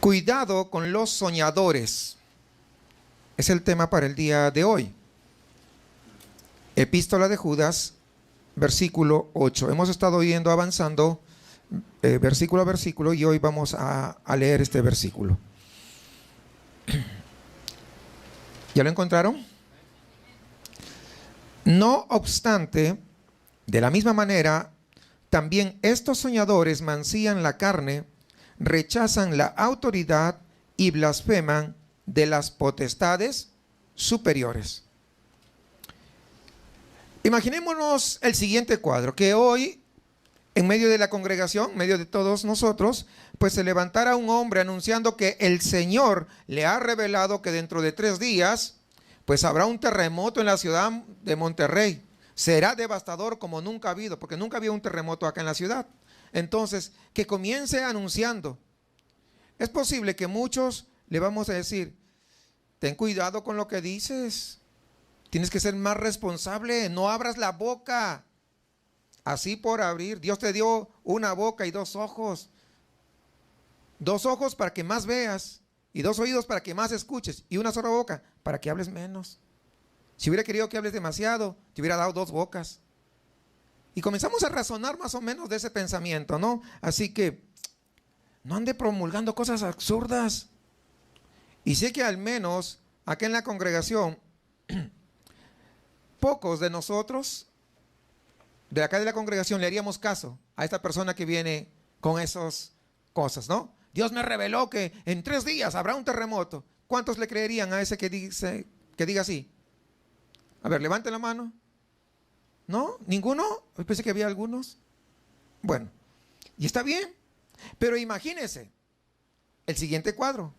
Cuidado con los soñadores. Es el tema para el día de hoy. Epístola de Judas, versículo 8. Hemos estado yendo avanzando versículo a versículo y hoy vamos a leer este versículo. ¿Ya lo encontraron? No obstante, de la misma manera, también estos soñadores mancillan la carne, rechazan la autoridad y blasfeman de las potestades superiores. Imaginémonos el siguiente cuadro, que hoy, en medio de la congregación, en medio de todos nosotros, pues se levantara un hombre anunciando que el Señor le ha revelado que dentro de 3 días, pues habrá un terremoto en la ciudad de Monterrey. Será devastador como nunca ha habido, porque nunca había un terremoto acá en la ciudad. Entonces, que comience anunciando. Es posible que muchos le vamos a decir, ten cuidado con lo que dices. Tienes que ser más responsable, no abras la boca. Así por abrir. Dios te dio una boca y 2 ojos. 2 ojos para que más veas. Y 2 oídos para que más escuches. Y una sola boca para que hables menos. Si hubiera querido que hables demasiado, te hubiera dado 2 bocas. Y comenzamos a razonar más o menos de ese pensamiento, ¿no? Así que no ande promulgando cosas absurdas. Y sé que al menos acá en la congregación, pocos de nosotros, de acá de la congregación, le haríamos caso a esta persona que viene con esas cosas, ¿no? Dios me reveló que en 3 días habrá un terremoto. ¿Cuántos le creerían a ese que diga así? A ver, levanten la mano. ¿No? ¿Ninguno? Yo pensé que había algunos. Bueno, y está bien. Pero imagínense el siguiente cuadro.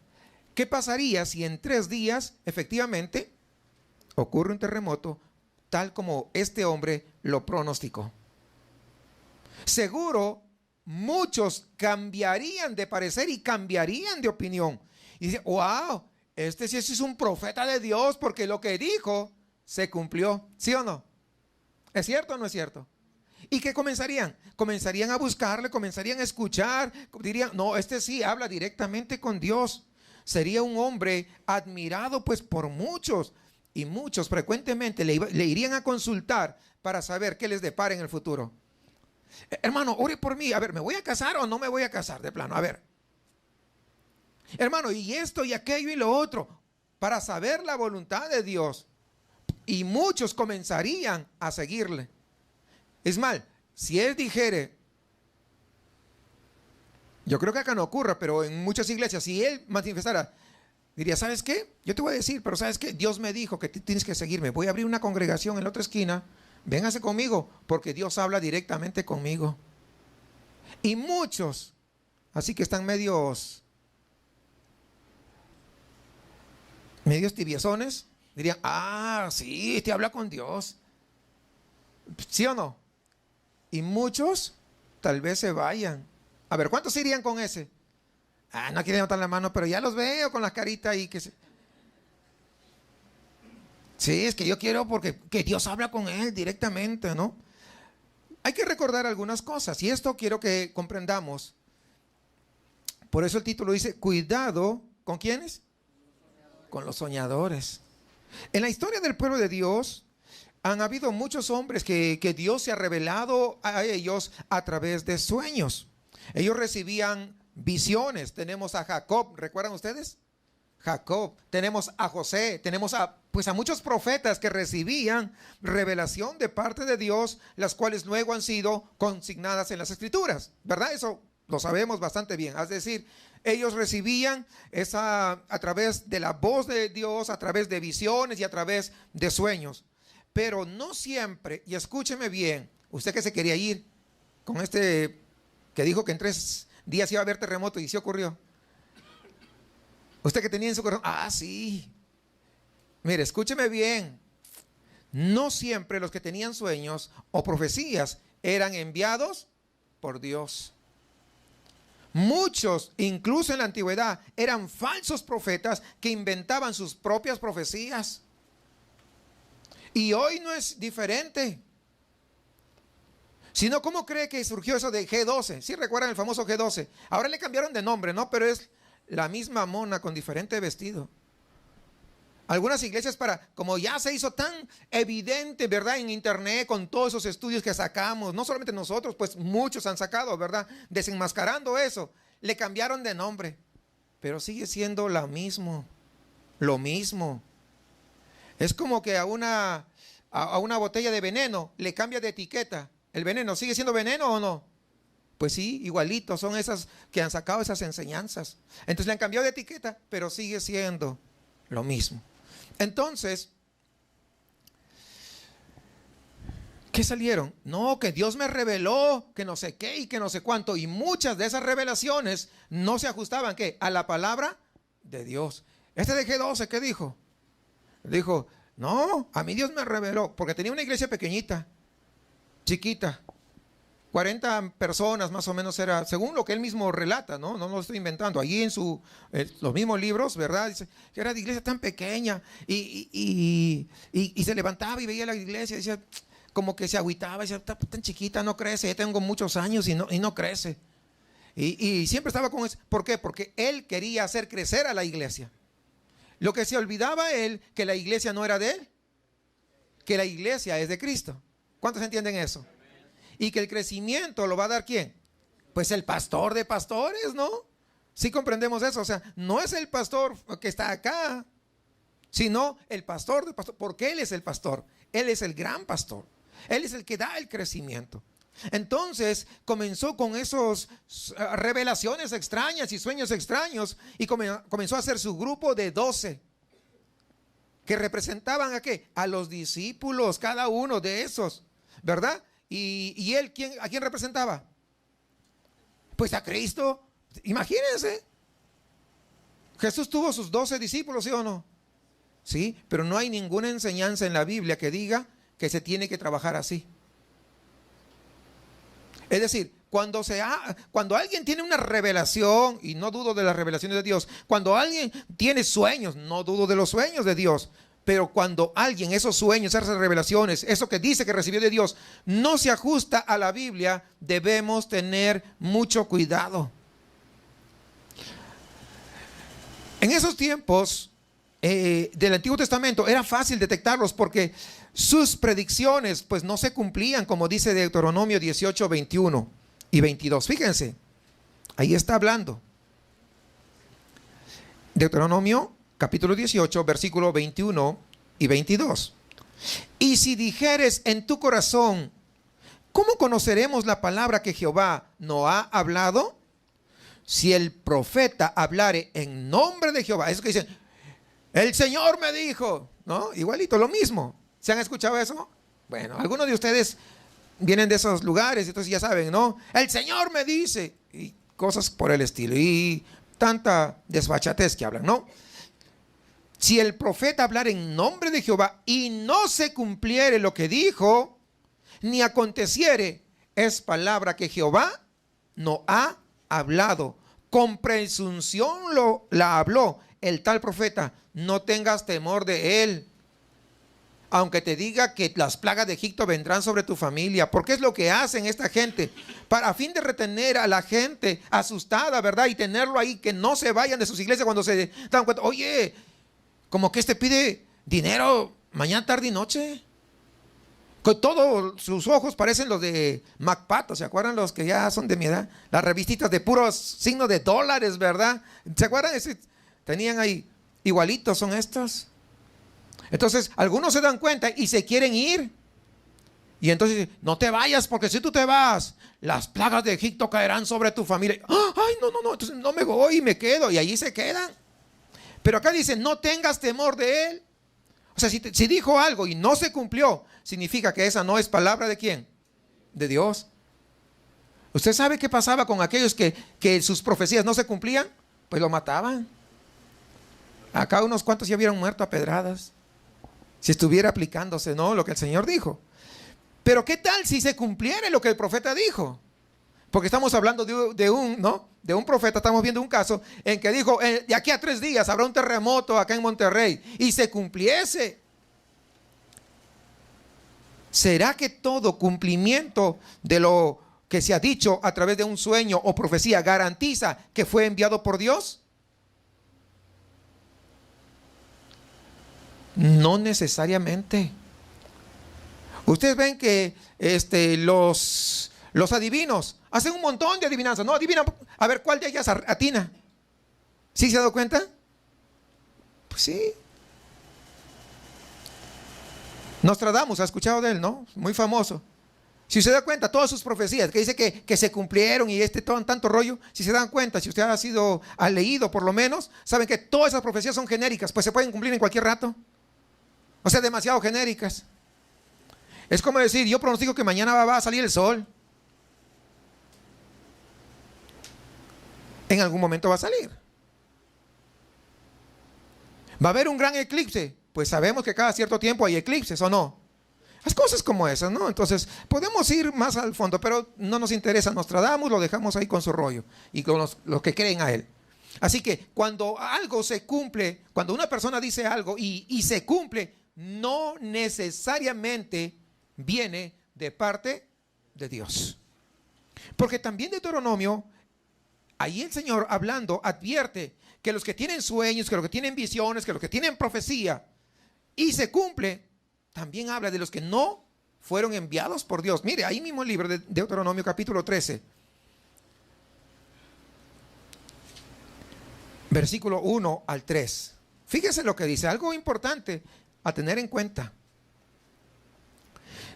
¿Qué pasaría si en 3 días efectivamente ocurre un terremoto tal como este hombre lo pronosticó? Seguro muchos cambiarían de parecer y cambiarían de opinión. Y dicen, wow, este sí es un profeta de Dios porque lo que dijo se cumplió. ¿Sí o no? ¿Es cierto o no es cierto? ¿Y qué comenzarían? Comenzarían a buscarle, comenzarían a escuchar, dirían, no, este sí habla directamente con Dios. Sería un hombre admirado pues por muchos, y muchos frecuentemente le irían a consultar para saber qué les depara en el futuro. Hermano, ore por mí, a ver, ¿me voy a casar o no me voy a casar? De plano, a ver. Hermano, y esto y aquello y lo otro, para saber la voluntad de Dios. Y muchos comenzarían a seguirle. Es mal, si él dijere, yo creo que acá no ocurra, pero en muchas iglesias, si él manifestara, diría, ¿sabes qué? Yo te voy a decir, pero ¿sabes qué? Dios me dijo que tienes que seguirme. Voy a abrir una congregación en la otra esquina. Véngase conmigo, porque Dios habla directamente conmigo. Y muchos, así que están medios tibiezones, dirían, ah, sí, te habla con Dios. ¿Sí o no? Y muchos tal vez se vayan. A ver, ¿cuántos irían con ese? Ah, no quieren levantar la mano, pero ya los veo con las caritas ahí. Sí, es que yo quiero porque que Dios habla con él directamente, ¿no? Hay que recordar algunas cosas y esto quiero que comprendamos. Por eso el título dice, cuidado, ¿con quiénes? Con los soñadores. En la historia del pueblo de Dios han habido muchos hombres que Dios se ha revelado a ellos a través de sueños. Ellos recibían visiones. Tenemos a Jacob, ¿recuerdan ustedes? Jacob. Tenemos a José, tenemos a muchos profetas que recibían revelación de parte de Dios, las cuales luego han sido consignadas en las Escrituras, ¿verdad? Eso lo sabemos bastante bien. Es decir, ellos recibían esa a través de la voz de Dios, a través de visiones y a través de sueños. Pero no siempre, y escúcheme bien, usted que se quería ir con este que dijo que en 3 días iba a haber terremoto y sí ocurrió. Usted que tenía en su corazón, ah, sí. Mire, escúcheme bien. No siempre los que tenían sueños o profecías eran enviados por Dios. Muchos, incluso en la antigüedad, eran falsos profetas que inventaban sus propias profecías. Y hoy no es diferente. Sino, ¿cómo cree que surgió eso de G12? ¿Sí recuerdan el famoso G12? Ahora le cambiaron de nombre, ¿no? Pero es la misma mona con diferente vestido. Algunas iglesias como ya se hizo tan evidente, ¿verdad? En internet, con todos esos estudios que sacamos, no solamente nosotros, pues muchos han sacado, ¿verdad? Desenmascarando eso, le cambiaron de nombre, pero sigue siendo lo mismo. Es como que a una botella de veneno le cambia de etiqueta. ¿El veneno sigue siendo veneno o no? Pues sí, igualito, son esas que han sacado esas enseñanzas. Entonces le han cambiado de etiqueta, pero sigue siendo lo mismo. Entonces, ¿qué salieron? No, que Dios me reveló, que no sé qué y que no sé cuánto. Y muchas de esas revelaciones no se ajustaban, ¿qué? A la palabra de Dios. Este de G12, ¿qué dijo? Dijo, no, a mí Dios me reveló, porque tenía una iglesia pequeñita, chiquita. 40 personas más o menos era, según lo que él mismo relata, no lo estoy inventando, allí en los mismos libros, ¿verdad? Dice que era de iglesia tan pequeña y se levantaba y veía la iglesia, decía, como que se agüitaba, decía, está tan chiquita, no crece, ya tengo muchos años y no crece. Y siempre estaba con eso. ¿Por qué? Porque él quería hacer crecer a la iglesia. Lo que se olvidaba él, que la iglesia no era de él, que la iglesia es de Cristo. ¿Cuántos entienden eso? Y que el crecimiento lo va a dar ¿quién? Pues el pastor de pastores, ¿no? Sí comprendemos eso, o sea, no es el pastor que está acá, sino el pastor de pastor, porque él es el pastor, él es el gran pastor, él es el que da el crecimiento. Entonces comenzó con esas revelaciones extrañas y sueños extraños y comenzó a hacer su grupo de 12 que representaban ¿a qué? A los discípulos, cada uno de esos, ¿verdad? ¿Y él a quién representaba? Pues a Cristo. Imagínense. Jesús tuvo sus 12 discípulos, ¿sí o no? Sí, pero no hay ninguna enseñanza en la Biblia que diga que se tiene que trabajar así. Es decir, cuando alguien tiene una revelación, y no dudo de las revelaciones de Dios, cuando alguien tiene sueños, no dudo de los sueños de Dios, pero cuando alguien, esos sueños, esas revelaciones, eso que dice que recibió de Dios, no se ajusta a la Biblia, debemos tener mucho cuidado. En esos tiempos del Antiguo Testamento era fácil detectarlos porque sus predicciones pues no se cumplían, como dice Deuteronomio 18, 21 y 22. Fíjense, ahí está hablando. Deuteronomio capítulo 18, versículo 21 y 22. Y si dijeres en tu corazón, ¿cómo conoceremos la palabra que Jehová no ha hablado? Si el profeta hablare en nombre de Jehová, eso que dicen, el Señor me dijo, ¿no? Igualito, lo mismo. ¿Se han escuchado eso? Bueno, algunos de ustedes vienen de esos lugares, entonces ya saben, ¿no? El Señor me dice, y cosas por el estilo, y tanta desfachatez que hablan, ¿no? Si el profeta hablara en nombre de Jehová y no se cumpliere lo que dijo, ni aconteciere, es palabra que Jehová no ha hablado. Con presunción la habló el tal profeta. No tengas temor de él, aunque te diga que las plagas de Egipto vendrán sobre tu familia. Porque es lo que hacen esta gente, para a fin de retener a la gente asustada, ¿verdad? Y tenerlo ahí, que no se vayan de sus iglesias cuando se dan cuenta, oye, como que pide dinero mañana, tarde y noche. Con todos sus ojos parecen los de MacPato, ¿se acuerdan? Los que ya son de mi edad, las revistitas de puros signos de dólares, ¿verdad? ¿Se acuerdan? Tenían ahí, igualitos son estos. Entonces, algunos se dan cuenta y se quieren ir. Y entonces, no te vayas, porque si tú te vas, las plagas de Egipto caerán sobre tu familia. Ay, no, entonces no me voy y me quedo. Y allí se quedan. Pero acá dice, no tengas temor de él. O sea, si dijo algo y no se cumplió, significa que esa no es palabra de ¿quién? De Dios. ¿Usted sabe qué pasaba con aquellos que sus profecías no se cumplían? Pues lo mataban. Acá unos cuantos ya hubieran muerto a pedradas, si estuviera aplicándose, ¿no?, lo que el Señor dijo. Pero ¿qué tal si se cumpliera lo que el profeta dijo? Porque estamos hablando de un profeta, estamos viendo un caso en que dijo, de aquí a 3 días habrá un terremoto acá en Monterrey, y se cumpliese. ¿Será que todo cumplimiento de lo que se ha dicho a través de un sueño o profecía garantiza que fue enviado por Dios? No necesariamente. Ustedes ven que los adivinos hacen un montón de adivinanzas. No, adivina a ver cuál de ellas atina. ¿Sí se ha dado cuenta? Pues sí. Nostradamus, ¿ha escuchado de él, no? Muy famoso. Si se da cuenta, todas sus profecías que dice que se cumplieron y tanto rollo, si se dan cuenta, si usted ha leído por lo menos, saben que todas esas profecías son genéricas, pues se pueden cumplir en cualquier rato. O sea, demasiado genéricas. Es como decir, yo pronostico que mañana va a salir el sol. En algún momento va a salir. ¿Va a haber un gran eclipse? Pues sabemos que cada cierto tiempo hay eclipses, ¿o no? Las cosas como esas, ¿no? Entonces, podemos ir más al fondo, pero no nos interesa Nostradamus, lo dejamos ahí con su rollo y con los que creen a él. Así que cuando algo se cumple, cuando una persona dice algo y se cumple, no necesariamente viene de parte de Dios. Porque también Deuteronomio, ahí el Señor hablando advierte que los que tienen sueños, que los que tienen visiones, que los que tienen profecía y se cumple, también habla de los que no fueron enviados por Dios. Mire, ahí mismo el libro de Deuteronomio capítulo 13, versículo 1 al 3. Fíjese lo que dice, algo importante a tener en cuenta.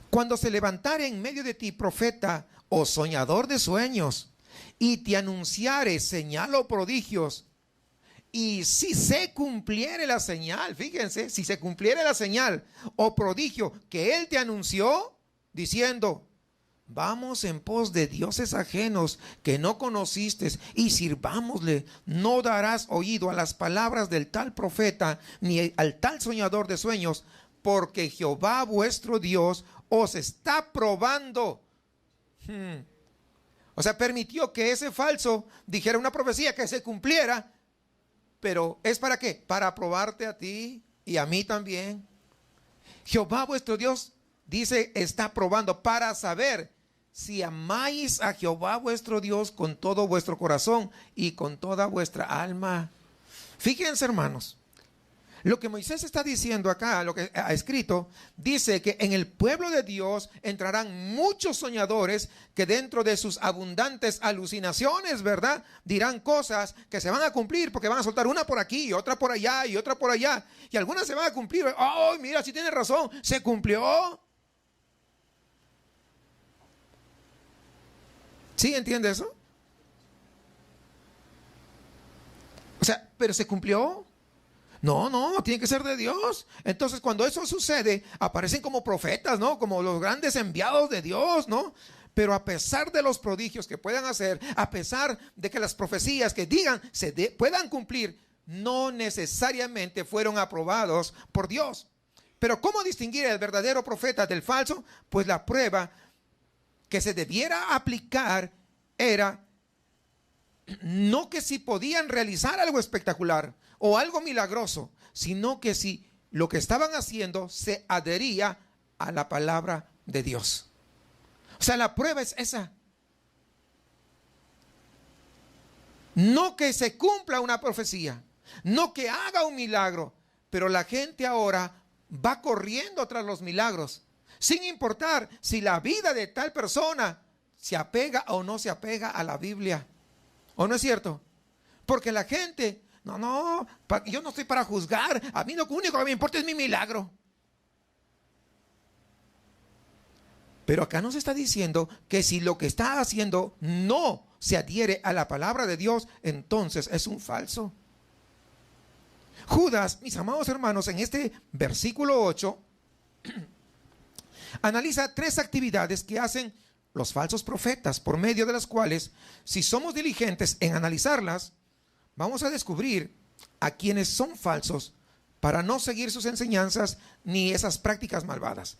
Cuando se levantare en medio de ti profeta o soñador de sueños y te anunciare señal o prodigios, y si se cumpliere la señal, fíjense, si se cumpliere la señal o prodigio que él te anunció, diciendo, vamos en pos de dioses ajenos que no conociste y sirvámosle, no darás oído a las palabras del tal profeta ni al tal soñador de sueños, porque Jehová vuestro Dios os está probando. O sea, permitió que ese falso dijera una profecía que se cumpliera. Pero ¿es para qué? Para probarte a ti y a mí también. Jehová vuestro Dios, dice, está probando para saber si amáis a Jehová vuestro Dios con todo vuestro corazón y con toda vuestra alma. Fíjense, hermanos, lo que Moisés está diciendo acá, lo que ha escrito, dice que en el pueblo de Dios entrarán muchos soñadores que dentro de sus abundantes alucinaciones, ¿verdad?, dirán cosas que se van a cumplir porque van a soltar una por aquí y otra por allá y otra por allá. Y algunas se van a cumplir. ¡Oh, mira, sí tiene razón! ¡Se cumplió! ¿Sí entiende eso? O sea, ¿pero se cumplió? No, tiene que ser de Dios. Entonces, cuando eso sucede, aparecen como profetas, ¿no? Como los grandes enviados de Dios, ¿no? Pero a pesar de los prodigios que puedan hacer, a pesar de que las profecías que digan puedan cumplir, no necesariamente fueron aprobados por Dios. Pero ¿cómo distinguir el verdadero profeta del falso? Pues la prueba que se debiera aplicar era no que si podían realizar algo espectacular o algo milagroso, sino que si lo que estaban haciendo se adhería a la palabra de Dios. O sea, la prueba es esa. No que se cumpla una profecía, no que haga un milagro, pero la gente ahora va corriendo tras los milagros, sin importar si la vida de tal persona se apega o no se apega a la Biblia. ¿O no es cierto? Porque la gente, yo no estoy para juzgar. A mí lo único que me importa es mi milagro. Pero acá nos está diciendo que si lo que está haciendo no se adhiere a la palabra de Dios, entonces es un falso. Judas, mis amados hermanos, en este versículo 8, analiza 3 actividades que hacen los falsos profetas, por medio de las cuales, si somos diligentes en analizarlas, vamos a descubrir a quienes son falsos para no seguir sus enseñanzas ni esas prácticas malvadas.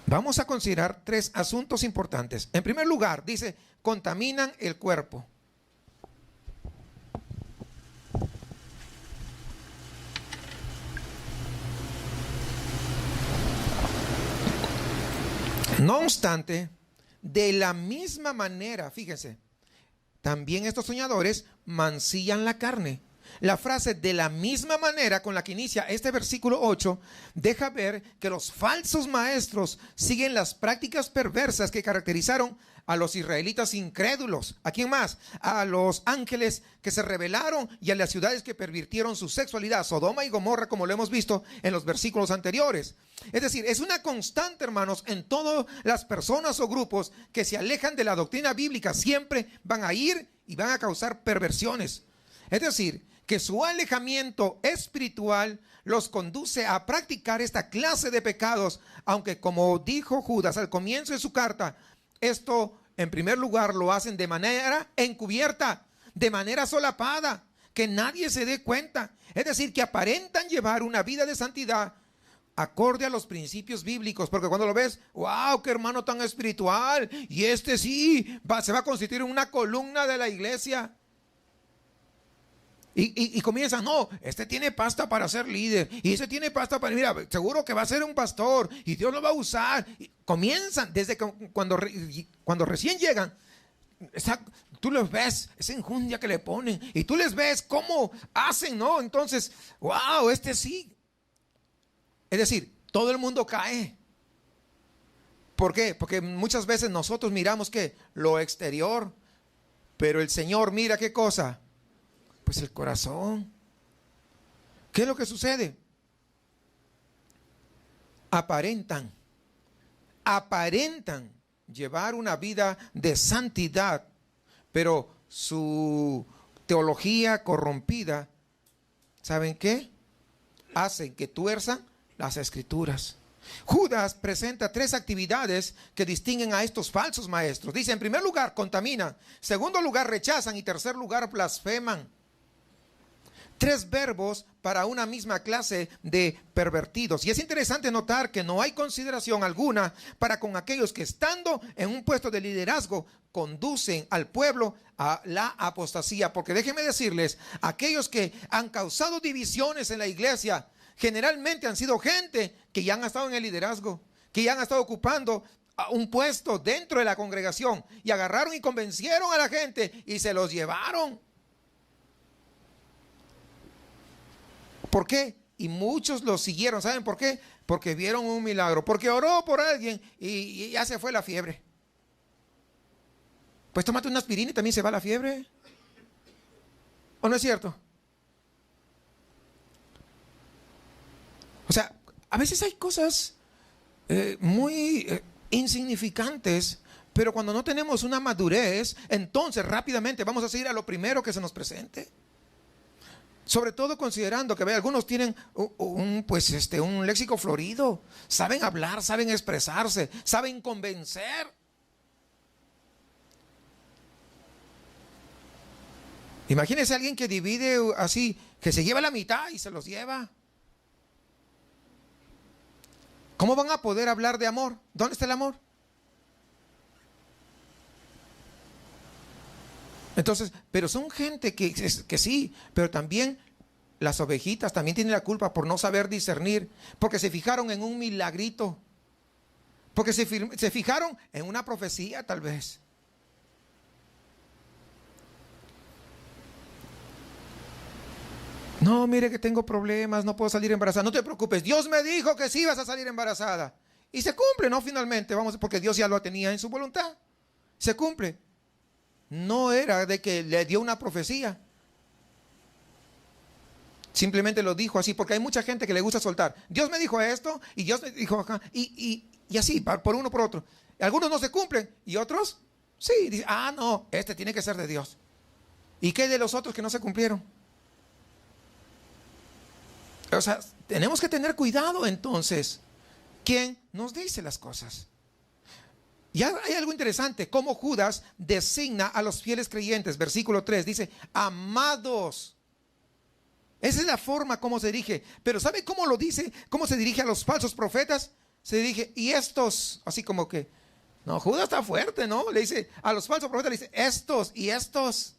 Vamos a considerar 3 asuntos importantes. En primer lugar, dice, contaminan el cuerpo. No obstante, de la misma manera, fíjense, también estos soñadores mancillan la carne, La frase de la misma manera con la que inicia este versículo 8 deja ver que los falsos maestros siguen las prácticas perversas que caracterizaron a los israelitas incrédulos. ¿A quién más? A los ángeles que se rebelaron y a las ciudades que pervirtieron su sexualidad, Sodoma y Gomorra, como lo hemos visto en los versículos anteriores. Es decir, es una constante, hermanos, en todas las personas o grupos que se alejan de la doctrina bíblica. Siempre van a ir y van a causar perversiones. Es decir, que su alejamiento espiritual los conduce a practicar esta clase de pecados, aunque, como dijo Judas al comienzo de su carta, esto en primer lugar lo hacen de manera encubierta, de manera solapada, que nadie se dé cuenta. Es decir, que aparentan llevar una vida de santidad acorde a los principios bíblicos, porque cuando lo ves, wow, qué hermano tan espiritual, y este sí, se va a constituir en una columna de la iglesia. Y comienzan, no, este tiene pasta para ser líder, y ese tiene pasta para, mira, seguro que va a ser un pastor, y Dios lo va a usar. Y comienzan, desde que, cuando recién llegan, tú los ves, esa enjundia que le ponen, y tú les ves cómo hacen, ¿no? Entonces, wow, este sí. Es decir, todo el mundo cae. ¿Por qué? Porque muchas veces nosotros miramos que lo exterior, pero el Señor mira qué cosa. Pues el corazón. ¿Qué es lo que sucede? Aparentan llevar una vida de santidad, pero su teología corrompida, ¿saben qué? Hacen que tuerzan las escrituras. Judas presenta 3 actividades que distinguen a estos falsos maestros. Dice, en primer lugar, contaminan. Segundo lugar, rechazan. Y tercer lugar, blasfeman. 3 verbos para una misma clase de pervertidos. Y es interesante notar que no hay consideración alguna para con aquellos que, estando en un puesto de liderazgo, conducen al pueblo a la apostasía. Porque déjenme decirles, aquellos que han causado divisiones en la iglesia generalmente han sido gente que ya han estado en el liderazgo, que ya han estado ocupando un puesto dentro de la congregación, y agarraron y convencieron a la gente y se los llevaron. ¿Por qué? Y muchos lo siguieron. ¿Saben por qué? Porque vieron un milagro, porque oró por alguien y ya se fue la fiebre. Pues tómate una aspirina y también se va la fiebre. ¿O no es cierto? O sea, a veces hay cosas muy insignificantes, pero cuando no tenemos una madurez, entonces rápidamente vamos a seguir a lo primero que se nos presente. Sobre todo considerando que algunos tienen un léxico florido, saben hablar, saben expresarse, saben convencer. Imagínense a alguien que divide así, que se lleva la mitad y se los lleva. ¿Cómo van a poder hablar de amor? ¿Dónde está el amor? Entonces, pero son gente que sí, pero también las ovejitas también tienen la culpa por no saber discernir, porque se fijaron en un milagrito, porque se fijaron en una profecía tal vez. No, mire que tengo problemas, no puedo salir embarazada. No te preocupes, Dios me dijo que sí vas a salir embarazada. Y se cumple, ¿no? Finalmente, porque Dios ya lo tenía en su voluntad. Se cumple. No era de que le dio una profecía. Simplemente lo dijo así, porque hay mucha gente que le gusta soltar. Dios me dijo esto, y Dios me dijo acá, y así, por uno por otro. Algunos no se cumplen, y otros, sí. Dicen, no, este tiene que ser de Dios. ¿Y qué de los otros que no se cumplieron? O sea, tenemos que tener cuidado entonces. ¿Quién nos dice las cosas? Y hay algo interesante, cómo Judas designa a los fieles creyentes. Versículo 3 dice, amados. Esa es la forma como se dirige. Pero ¿sabe cómo lo dice? ¿Cómo se dirige a los falsos profetas? Se dirige, y estos, así como que, no, Judas está fuerte, ¿no? Le dice, a los falsos profetas le dice, estos y estos.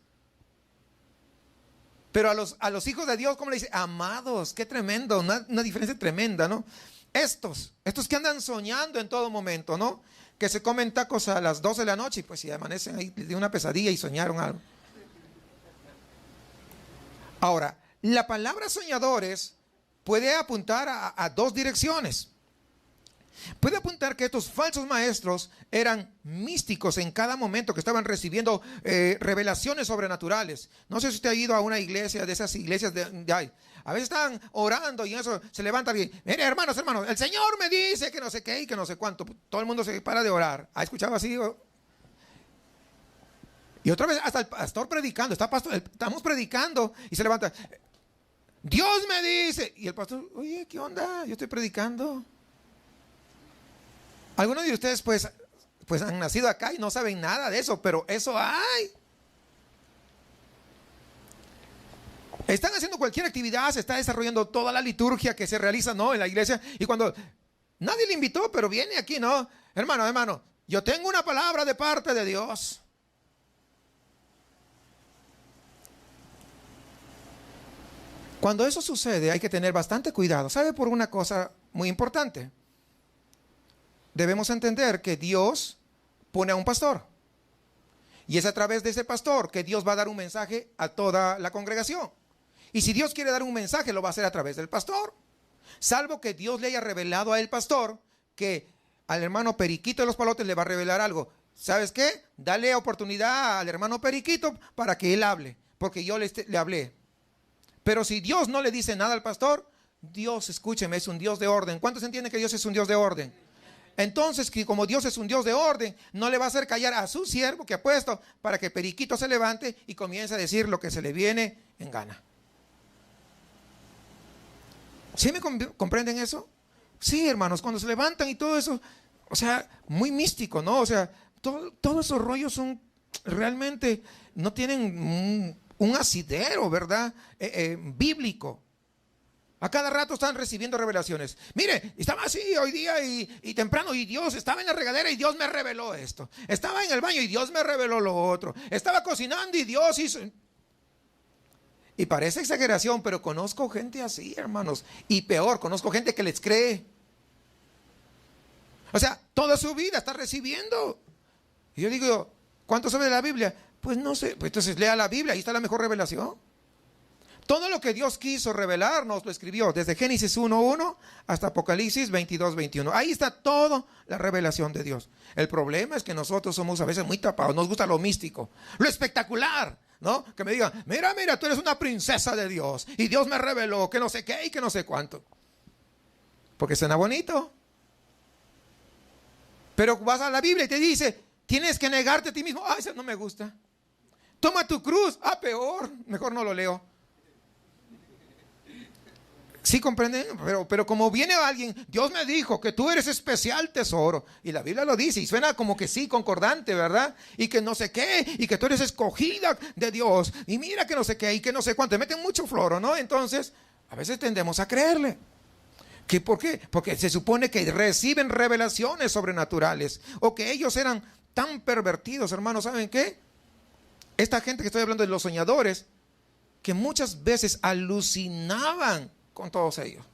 Pero a los hijos de Dios, ¿cómo le dice? Amados. Qué tremendo, una diferencia tremenda, ¿no? Estos que andan soñando en todo momento, ¿no? Que se comen tacos a las 12 de la noche y pues si amanecen ahí de una pesadilla y soñaron algo. Ahora, la palabra soñadores puede apuntar a dos direcciones. Puede apuntar que estos falsos maestros eran místicos en cada momento, que estaban recibiendo revelaciones sobrenaturales. No sé si usted ha ido a una iglesia, de esas iglesias de ahí. A veces están orando y en eso se levanta bien. Mire, hermanos, el Señor me dice que no sé qué y que no sé cuánto. Todo el mundo se para de orar. ¿Ha escuchado así? Y otra vez hasta el pastor predicando, estamos predicando y se levanta. Dios me dice. Y el pastor, oye, ¿qué onda? Yo estoy predicando. Algunos de ustedes pues han nacido acá y no saben nada de eso, pero eso hay. Están haciendo cualquier actividad, se está desarrollando toda la liturgia que se realiza, ¿no?, en la iglesia. Y cuando nadie le invitó, pero viene aquí, ¿no? Hermano, yo tengo una palabra de parte de Dios. Cuando eso sucede hay que tener bastante cuidado. ¿Sabe? Por una cosa muy importante. Debemos entender que Dios pone a un pastor. Y es a través de ese pastor que Dios va a dar un mensaje a toda la congregación. Y si Dios quiere dar un mensaje, lo va a hacer a través del pastor. Salvo que Dios le haya revelado a el pastor que al hermano Periquito de los Palotes le va a revelar algo. ¿Sabes qué? Dale oportunidad al hermano Periquito para que él hable, porque yo le hablé. Pero si Dios no le dice nada al pastor, Dios, escúcheme, es un Dios de orden. ¿Cuántos entienden que Dios es un Dios de orden? Entonces, que como Dios es un Dios de orden, no le va a hacer callar a su siervo que ha puesto para que Periquito se levante y comience a decir lo que se le viene en gana. ¿Sí me comprenden eso? Sí, hermanos, cuando se levantan y todo eso, o sea, muy místico, ¿no? O sea, todos esos rollos son realmente, no tienen un asidero, ¿verdad? Bíblico. A cada rato están recibiendo revelaciones. Mire, estaba así hoy día y temprano y Dios estaba en la regadera y Dios me reveló esto. Estaba en el baño y Dios me reveló lo otro. Estaba cocinando y Dios hizo... Y parece exageración, pero conozco gente así, hermanos. Y peor, conozco gente que les cree. O sea, toda su vida está recibiendo. Y yo digo, ¿cuánto sabe de la Biblia? Pues no sé. Pues entonces lea la Biblia, ahí está la mejor revelación. Todo lo que Dios quiso revelarnos lo escribió desde Génesis 1:1 hasta Apocalipsis 22:21. Ahí está toda la revelación de Dios. El problema es que nosotros somos a veces muy tapados. Nos gusta lo místico, lo espectacular, ¿no? Que me digan, mira, tú eres una princesa de Dios y Dios me reveló que no sé qué y que no sé cuánto. Porque suena bonito. Pero vas a la Biblia y te dice, tienes que negarte a ti mismo. Eso no me gusta. Toma tu cruz. Peor. Mejor no lo leo. ¿Sí comprenden? Pero como viene alguien, Dios me dijo que tú eres especial tesoro. Y la Biblia lo dice y suena como que sí, concordante, ¿verdad? Y que no sé qué, y que tú eres escogida de Dios. Y mira que no sé qué, y que no sé cuánto. Te meten mucho floro, ¿no? Entonces, a veces tendemos a creerle. ¿Por qué? Porque se supone que reciben revelaciones sobrenaturales. O que ellos eran tan pervertidos, hermanos. ¿Saben qué? Esta gente que estoy hablando de los soñadores, que muchas veces alucinaban con todos ellos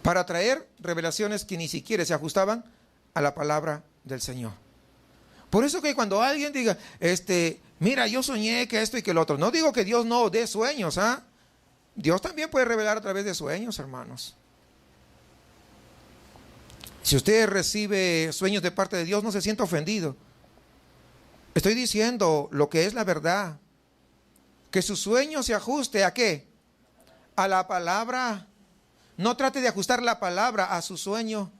para traer revelaciones que ni siquiera se ajustaban a la palabra del Señor. Por eso que cuando alguien diga, mira, yo soñé que esto y que lo otro, no digo que Dios no dé sueños, Dios también puede revelar a través de sueños, hermanos. Si usted recibe sueños de parte de Dios, no se sienta ofendido. Estoy diciendo lo que es la verdad. Que su sueño se ajuste ¿a qué? A la palabra. No trate de ajustar la palabra a su sueño.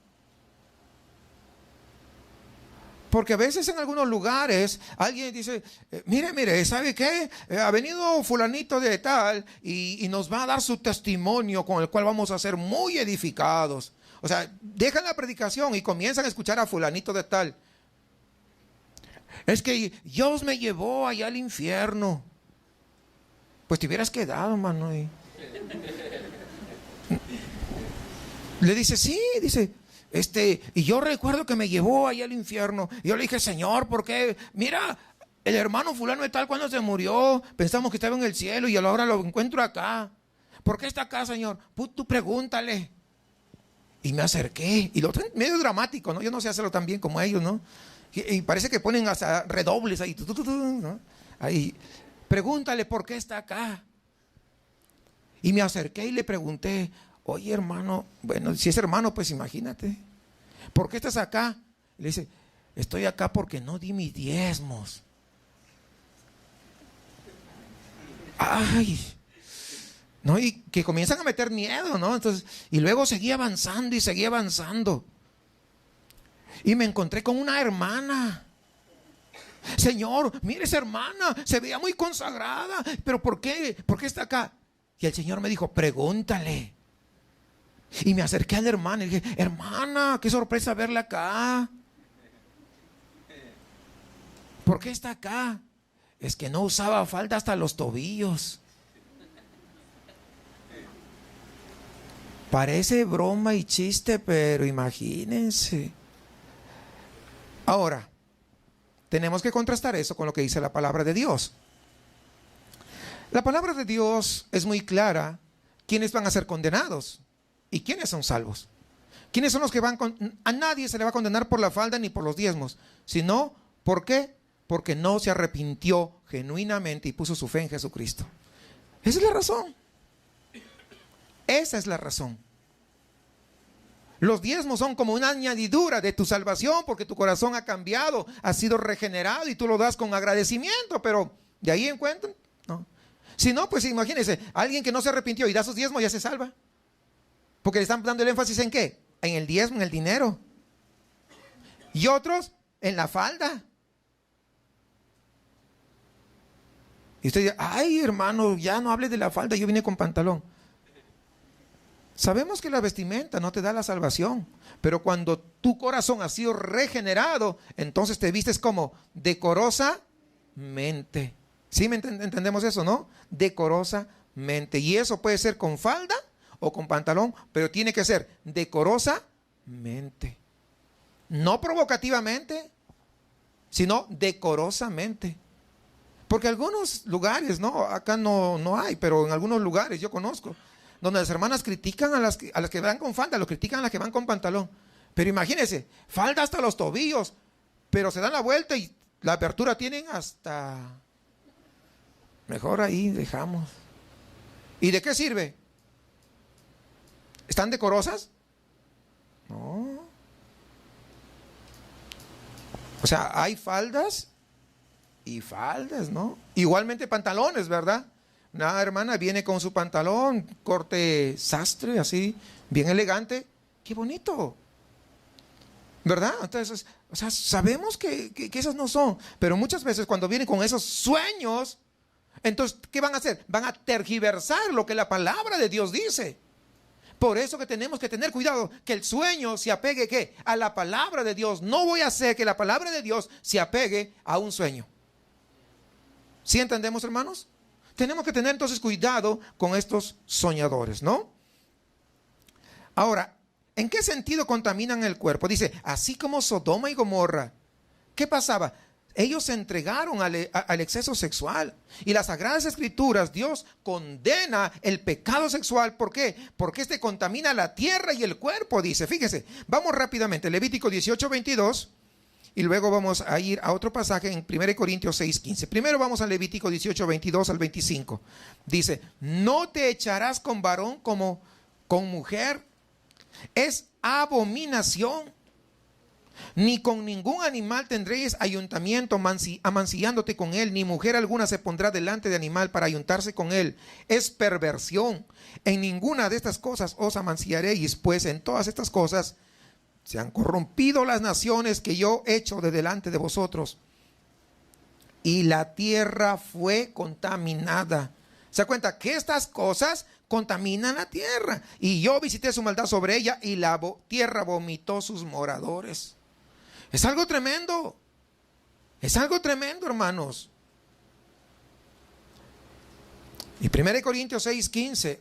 Porque a veces en algunos lugares alguien dice, mire, ¿sabe qué? Ha venido fulanito de tal y nos va a dar su testimonio con el cual vamos a ser muy edificados. O sea, dejan la predicación y comienzan a escuchar a fulanito de tal. Es que Dios me llevó allá al infierno. Pues te hubieras quedado, hermano. Le dice, sí, dice, y yo recuerdo que me llevó ahí al infierno. Y yo le dije, Señor, ¿por qué? Mira, el hermano fulano de tal cuando se murió, pensamos que estaba en el cielo y ahora lo encuentro acá. ¿Por qué está acá, Señor? Pues tú pregúntale. Y me acerqué. Y lo otro medio dramático, ¿no? Yo no sé hacerlo tan bien como ellos, ¿no? Y parece que ponen hasta redobles ahí, ¿no? Ahí. Pregúntale por qué está acá. Y me acerqué y le pregunté, oye hermano, bueno, si es hermano, pues imagínate, ¿por qué estás acá? Y le dice, estoy acá porque no di mis diezmos. Ay, no, y que comienzan a meter miedo, ¿no? Entonces, y luego seguí avanzando y seguí avanzando. Y me encontré con una hermana. Señor, mire esa hermana, se veía muy consagrada, pero ¿por qué? ¿Por qué está acá? Y el Señor me dijo, pregúntale. Y me acerqué a la hermana y dije, hermana, qué sorpresa verla acá. ¿Por qué está acá? Es que no usaba falda hasta los tobillos. Parece broma y chiste, pero imagínense. Ahora, tenemos que contrastar eso con lo que dice la palabra de Dios. La palabra de Dios es muy clara. ¿Quiénes van a ser condenados? ¿Y quiénes son salvos? ¿Quiénes son los que van a nadie se le va a condenar por la falda ni por los diezmos? Sino, ¿por qué? Porque no se arrepintió genuinamente y puso su fe en Jesucristo. Esa es la razón. Esa es la razón. Los diezmos son como una añadidura de tu salvación porque tu corazón ha cambiado, ha sido regenerado y tú lo das con agradecimiento, pero de ahí encuentran, no. Si no, pues imagínense, alguien que no se arrepintió y da sus diezmos ya se salva. Porque le están dando el énfasis ¿en qué? En el diezmo, en el dinero. Y otros en la falda. Y usted dice, ay hermano, ya no hables de la falda, yo vine con pantalón. Sabemos que la vestimenta no te da la salvación, pero cuando tu corazón ha sido regenerado, entonces te vistes como decorosamente. ¿Sí me entendemos eso, no? Decorosamente. Y eso puede ser con falda o con pantalón, pero tiene que ser decorosamente. No provocativamente, sino decorosamente. Porque algunos lugares, ¿no? Acá no hay, pero en algunos lugares yo conozco, donde las hermanas critican a las que van con falda, lo critican a las que van con pantalón. Pero imagínense, falda hasta los tobillos, pero se dan la vuelta y la apertura tienen hasta... Mejor ahí dejamos. ¿Y de qué sirve? ¿Están decorosas? No. O sea, hay faldas y faldas, ¿no? Igualmente pantalones, ¿verdad? Una hermana viene con su pantalón, corte sastre, así, bien elegante. ¡Qué bonito! ¿Verdad? Entonces, o sea, sabemos que esas no son. Pero muchas veces cuando vienen con esos sueños, entonces, ¿qué van a hacer? Van a tergiversar lo que la palabra de Dios dice. Por eso que tenemos que tener cuidado que el sueño se apegue ¿qué? A la palabra de Dios. No voy a hacer que la palabra de Dios se apegue a un sueño. ¿Sí entendemos, hermanos? Tenemos que tener entonces cuidado con estos soñadores, ¿no? Ahora, ¿en qué sentido contaminan el cuerpo? Dice, así como Sodoma y Gomorra. ¿Qué pasaba? Ellos se entregaron al exceso sexual. Y las Sagradas Escrituras, Dios condena el pecado sexual. ¿Por qué? Porque este contamina la tierra y el cuerpo, dice. Fíjese, vamos rápidamente. Levítico 18:22. Y luego vamos a ir a otro pasaje en 1 Corintios 6:15. Primero vamos a Levítico 18:22 al 25. Dice, no te echarás con varón como con mujer. Es abominación. Ni con ningún animal tendréis ayuntamiento amancillándote con él, ni mujer alguna se pondrá delante de animal para ayuntarse con él. Es perversión. En ninguna de estas cosas os amancillaréis, pues en todas estas cosas se han corrompido las naciones que yo he hecho de delante de vosotros. Y la tierra fue contaminada. ¿Se da cuenta que estas cosas contaminan la tierra? Y yo visité su maldad sobre ella y la tierra vomitó sus moradores. Es algo tremendo. Es algo tremendo, hermanos. Y 1 Corintios 6:15,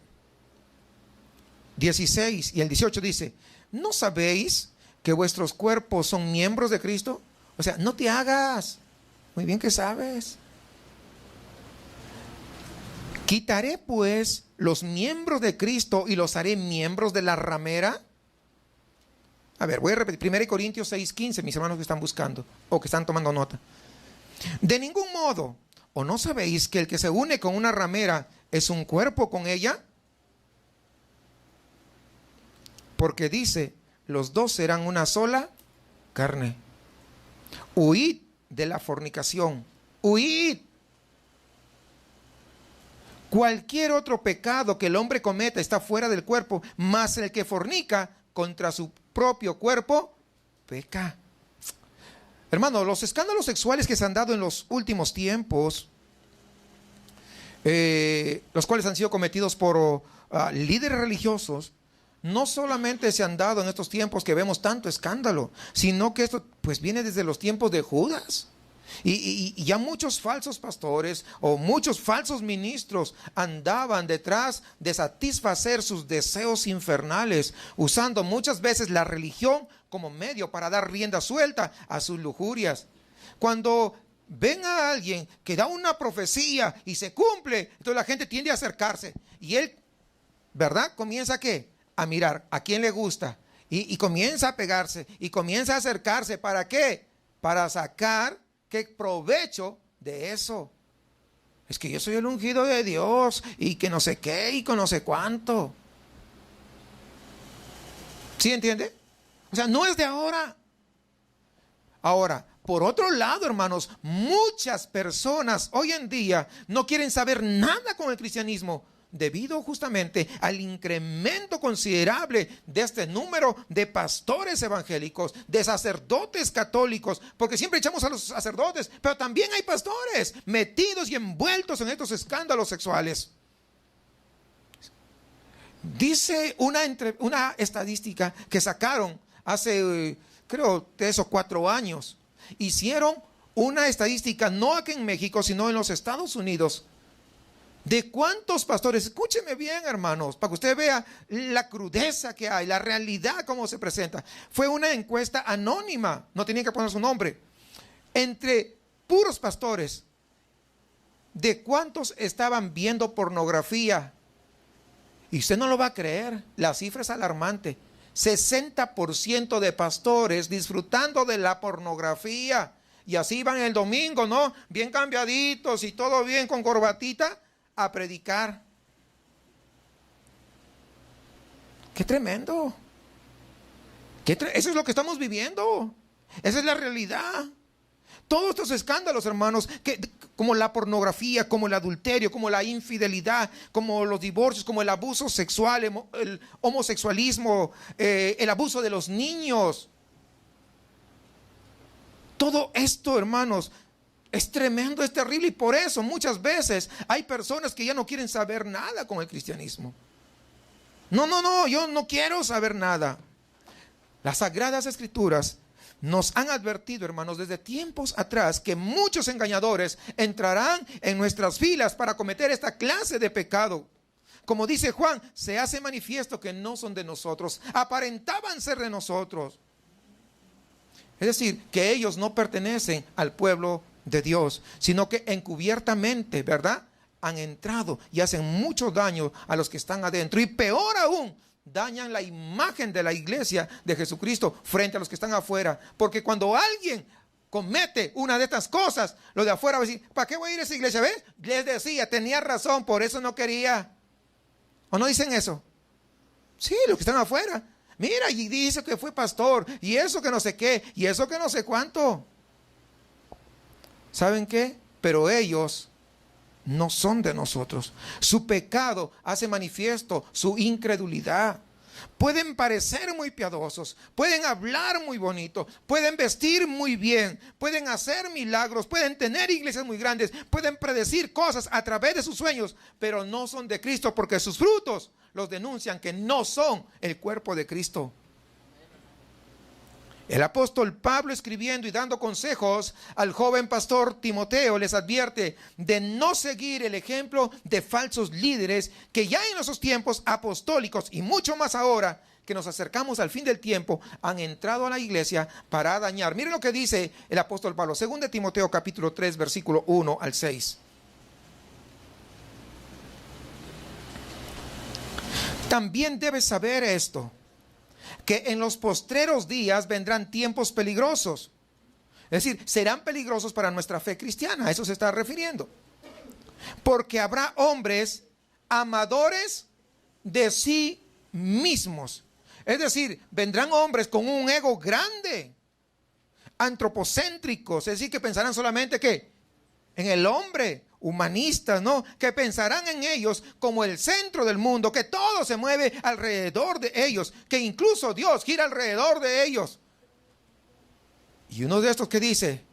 16 y el 18 dice, ¿no sabéis que vuestros cuerpos son miembros de Cristo? O sea, no te hagas. Muy bien que sabes. Quitaré pues los miembros de Cristo y los haré miembros de la ramera. A ver, voy a repetir. 1 Corintios 6:15, mis hermanos que están buscando o que están tomando nota. De ningún modo, ¿o no sabéis que el que se une con una ramera es un cuerpo con ella? porque dice, los dos serán una sola carne. Huid de la fornicación, huid. Cualquier otro pecado que el hombre cometa está fuera del cuerpo, mas el que fornica contra su propio cuerpo, peca. Hermano, los escándalos sexuales que se han dado en los últimos tiempos, los cuales han sido cometidos por líderes religiosos, no solamente se han dado en estos tiempos que vemos tanto escándalo, sino que esto pues viene desde los tiempos de Judas. Y ya muchos falsos pastores o muchos falsos ministros andaban detrás de satisfacer sus deseos infernales, usando muchas veces la religión como medio para dar rienda suelta a sus lujurias. Cuando ven a alguien que da una profecía y se cumple, entonces la gente tiende a acercarse y él, ¿verdad? Comienza ¿qué? A mirar a quién le gusta y comienza a pegarse y comienza a acercarse. ¿Para qué? Para sacar ¿qué provecho de eso? Es que yo soy el ungido de Dios y que no sé qué y con no sé cuánto. ¿Sí entiende? O sea, no es de ahora. Ahora, por otro lado, hermanos, muchas personas hoy en día no quieren saber nada con el cristianismo, debido justamente al incremento considerable de este número de pastores evangélicos, de sacerdotes católicos, porque siempre echamos a los sacerdotes, pero también hay pastores metidos y envueltos en estos escándalos sexuales. Dice una estadística que sacaron hace, creo, 3 o 4 años. Hicieron una estadística no aquí en México, sino en los Estados Unidos, de cuántos pastores, escúcheme bien hermanos, para que usted vea la crudeza que hay, la realidad cómo se presenta. Fue una encuesta anónima, no tenían que poner su nombre, entre puros pastores, de cuántos estaban viendo pornografía. Y usted no lo va a creer, la cifra es alarmante. 60% de pastores disfrutando de la pornografía. Y así van el domingo, ¿no? Bien cambiaditos y todo bien con corbatita a predicar. ¡Qué tremendo! Eso es lo que estamos viviendo. Esa es la realidad. Todos estos escándalos, hermanos, como la pornografía, como el adulterio, como la infidelidad, como los divorcios, como el abuso sexual, el homosexualismo, el abuso de los niños. Todo esto, hermanos, es tremendo, es terrible, y por eso muchas veces hay personas que ya no quieren saber nada con el cristianismo. No, yo no quiero saber nada. Las Sagradas Escrituras nos han advertido, hermanos, desde tiempos atrás, que muchos engañadores entrarán en nuestras filas para cometer esta clase de pecado. Como dice Juan, se hace manifiesto que no son de nosotros, aparentaban ser de nosotros. Es decir, que ellos no pertenecen al pueblo de Dios, sino que encubiertamente, ¿verdad?, han entrado y hacen mucho daño a los que están adentro, y peor aún, dañan la imagen de la iglesia de Jesucristo frente a los que están afuera. Porque cuando alguien comete una de estas cosas, los de afuera van a decir, ¿para qué voy a ir a esa iglesia? ¿Ves? Les decía, tenía razón, por eso no quería. ¿O no dicen eso? Sí, los que están afuera. Mira, y dice que fue pastor, y eso que no sé qué, y eso que no sé cuánto. ¿Saben qué? Pero ellos no son de nosotros. Su pecado hace manifiesto su incredulidad. Pueden parecer muy piadosos, pueden hablar muy bonito, pueden vestir muy bien, pueden hacer milagros, pueden tener iglesias muy grandes, pueden predecir cosas a través de sus sueños, pero no son de Cristo, porque sus frutos los denuncian que no son el cuerpo de Cristo. El apóstol Pablo, escribiendo y dando consejos al joven pastor Timoteo, les advierte de no seguir el ejemplo de falsos líderes que ya en esos tiempos apostólicos, y mucho más ahora que nos acercamos al fin del tiempo, han entrado a la iglesia para dañar. Miren lo que dice el apóstol Pablo, 2 Timoteo capítulo 3, versículo 1 al 6. También debes saber esto, que en los postreros días vendrán tiempos peligrosos. Es decir, serán peligrosos para nuestra fe cristiana, a eso se está refiriendo. Porque habrá hombres amadores de sí mismos. Es decir, vendrán hombres con un ego grande, antropocéntricos, es decir, que pensarán solamente que en el hombre, humanistas, ¿no? Que pensarán en ellos como el centro del mundo, que todo se mueve alrededor de ellos, que incluso Dios gira alrededor de ellos. Y uno de estos que dice,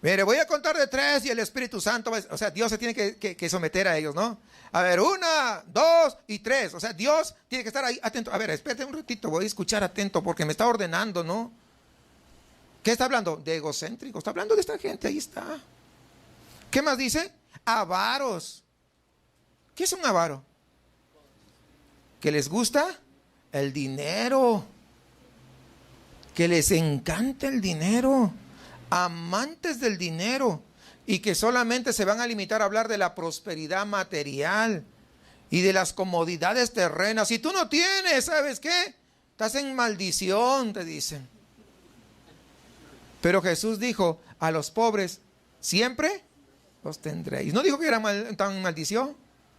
mire, voy a contar de 3 y el Espíritu Santo, o sea, Dios se tiene que someter a ellos, ¿no? A ver, 1, 2 y 3, o sea, Dios tiene que estar ahí atento. A ver, espérate un ratito, voy a escuchar atento porque me está ordenando, ¿no? ¿Qué está hablando? De egocéntrico, está hablando de esta gente, ahí está. ¿Qué más dice? Avaros. ¿Qué es un avaro? Que les gusta el dinero, que les encanta el dinero, amantes del dinero, y que solamente se van a limitar a hablar de la prosperidad material y de las comodidades terrenas. Si tú no tienes, ¿sabes qué? Estás en maldición, te dicen. Pero Jesús dijo, a los pobres siempre los tendréis. No dijo que era tan maldición,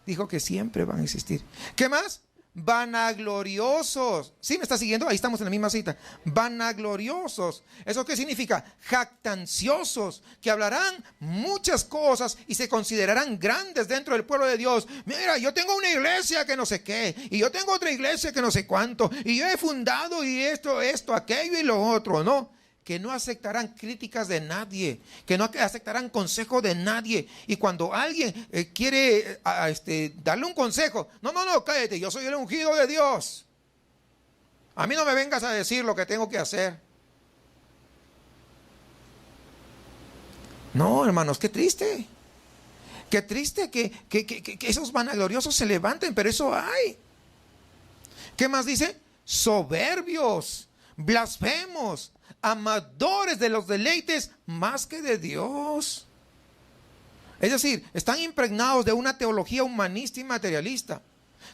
dijo que siempre van a existir. ¿Qué más? Vanagloriosos. ¿Sí me está siguiendo? Ahí estamos en la misma cita. Vanagloriosos. ¿Eso qué significa? Jactanciosos, que hablarán muchas cosas y se considerarán grandes dentro del pueblo de Dios. Mira, yo tengo una iglesia que no sé qué, y yo tengo otra iglesia que no sé cuánto, y yo he fundado y esto, aquello y lo otro, ¿no? Que no aceptarán críticas de nadie, que no aceptarán consejo de nadie. Y cuando alguien quiere darle un consejo, no, cállate, yo soy el ungido de Dios. A mí no me vengas a decir lo que tengo que hacer. No, hermanos, qué triste. Qué triste que esos vanagloriosos se levanten, pero eso hay. ¿Qué más dice? Soberbios, blasfemos, amadores de los deleites más que de Dios. Es decir, están impregnados de una teología humanista y materialista,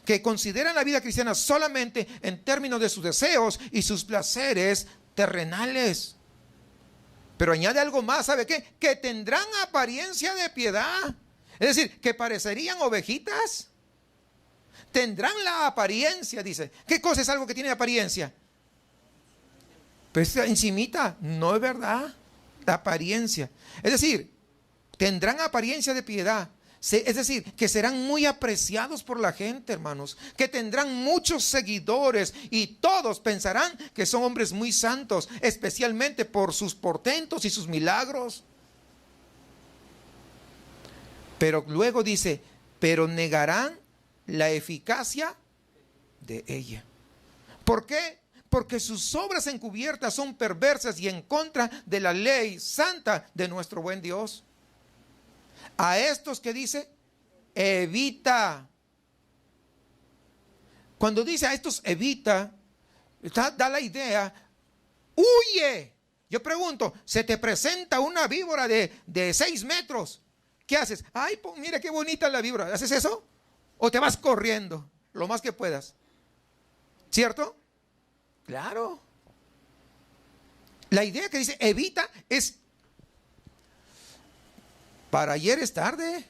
que consideran la vida cristiana solamente en términos de sus deseos y sus placeres terrenales. Pero añade algo más, ¿sabe qué? Que tendrán apariencia de piedad. Es decir, que parecerían ovejitas. Tendrán la apariencia, dice. ¿Qué cosa es algo que tiene apariencia? Pues encimita, no es verdad, la apariencia. Es decir, tendrán apariencia de piedad. Es decir, que serán muy apreciados por la gente, hermanos. Que tendrán muchos seguidores y todos pensarán que son hombres muy santos, especialmente por sus portentos y sus milagros. Pero luego dice, pero negarán la eficacia de ella. ¿Por qué? Porque sus obras encubiertas son perversas y en contra de la ley santa de nuestro buen Dios. A estos que dice, evita. Cuando dice a estos evita, da la idea, huye. Yo pregunto, se te presenta una víbora de 6 metros. ¿Qué haces? Ay, mira qué bonita la víbora. ¿Haces eso? ¿O te vas corriendo lo más que puedas? ¿Cierto? Claro. La idea que dice evita es para ayer es tarde.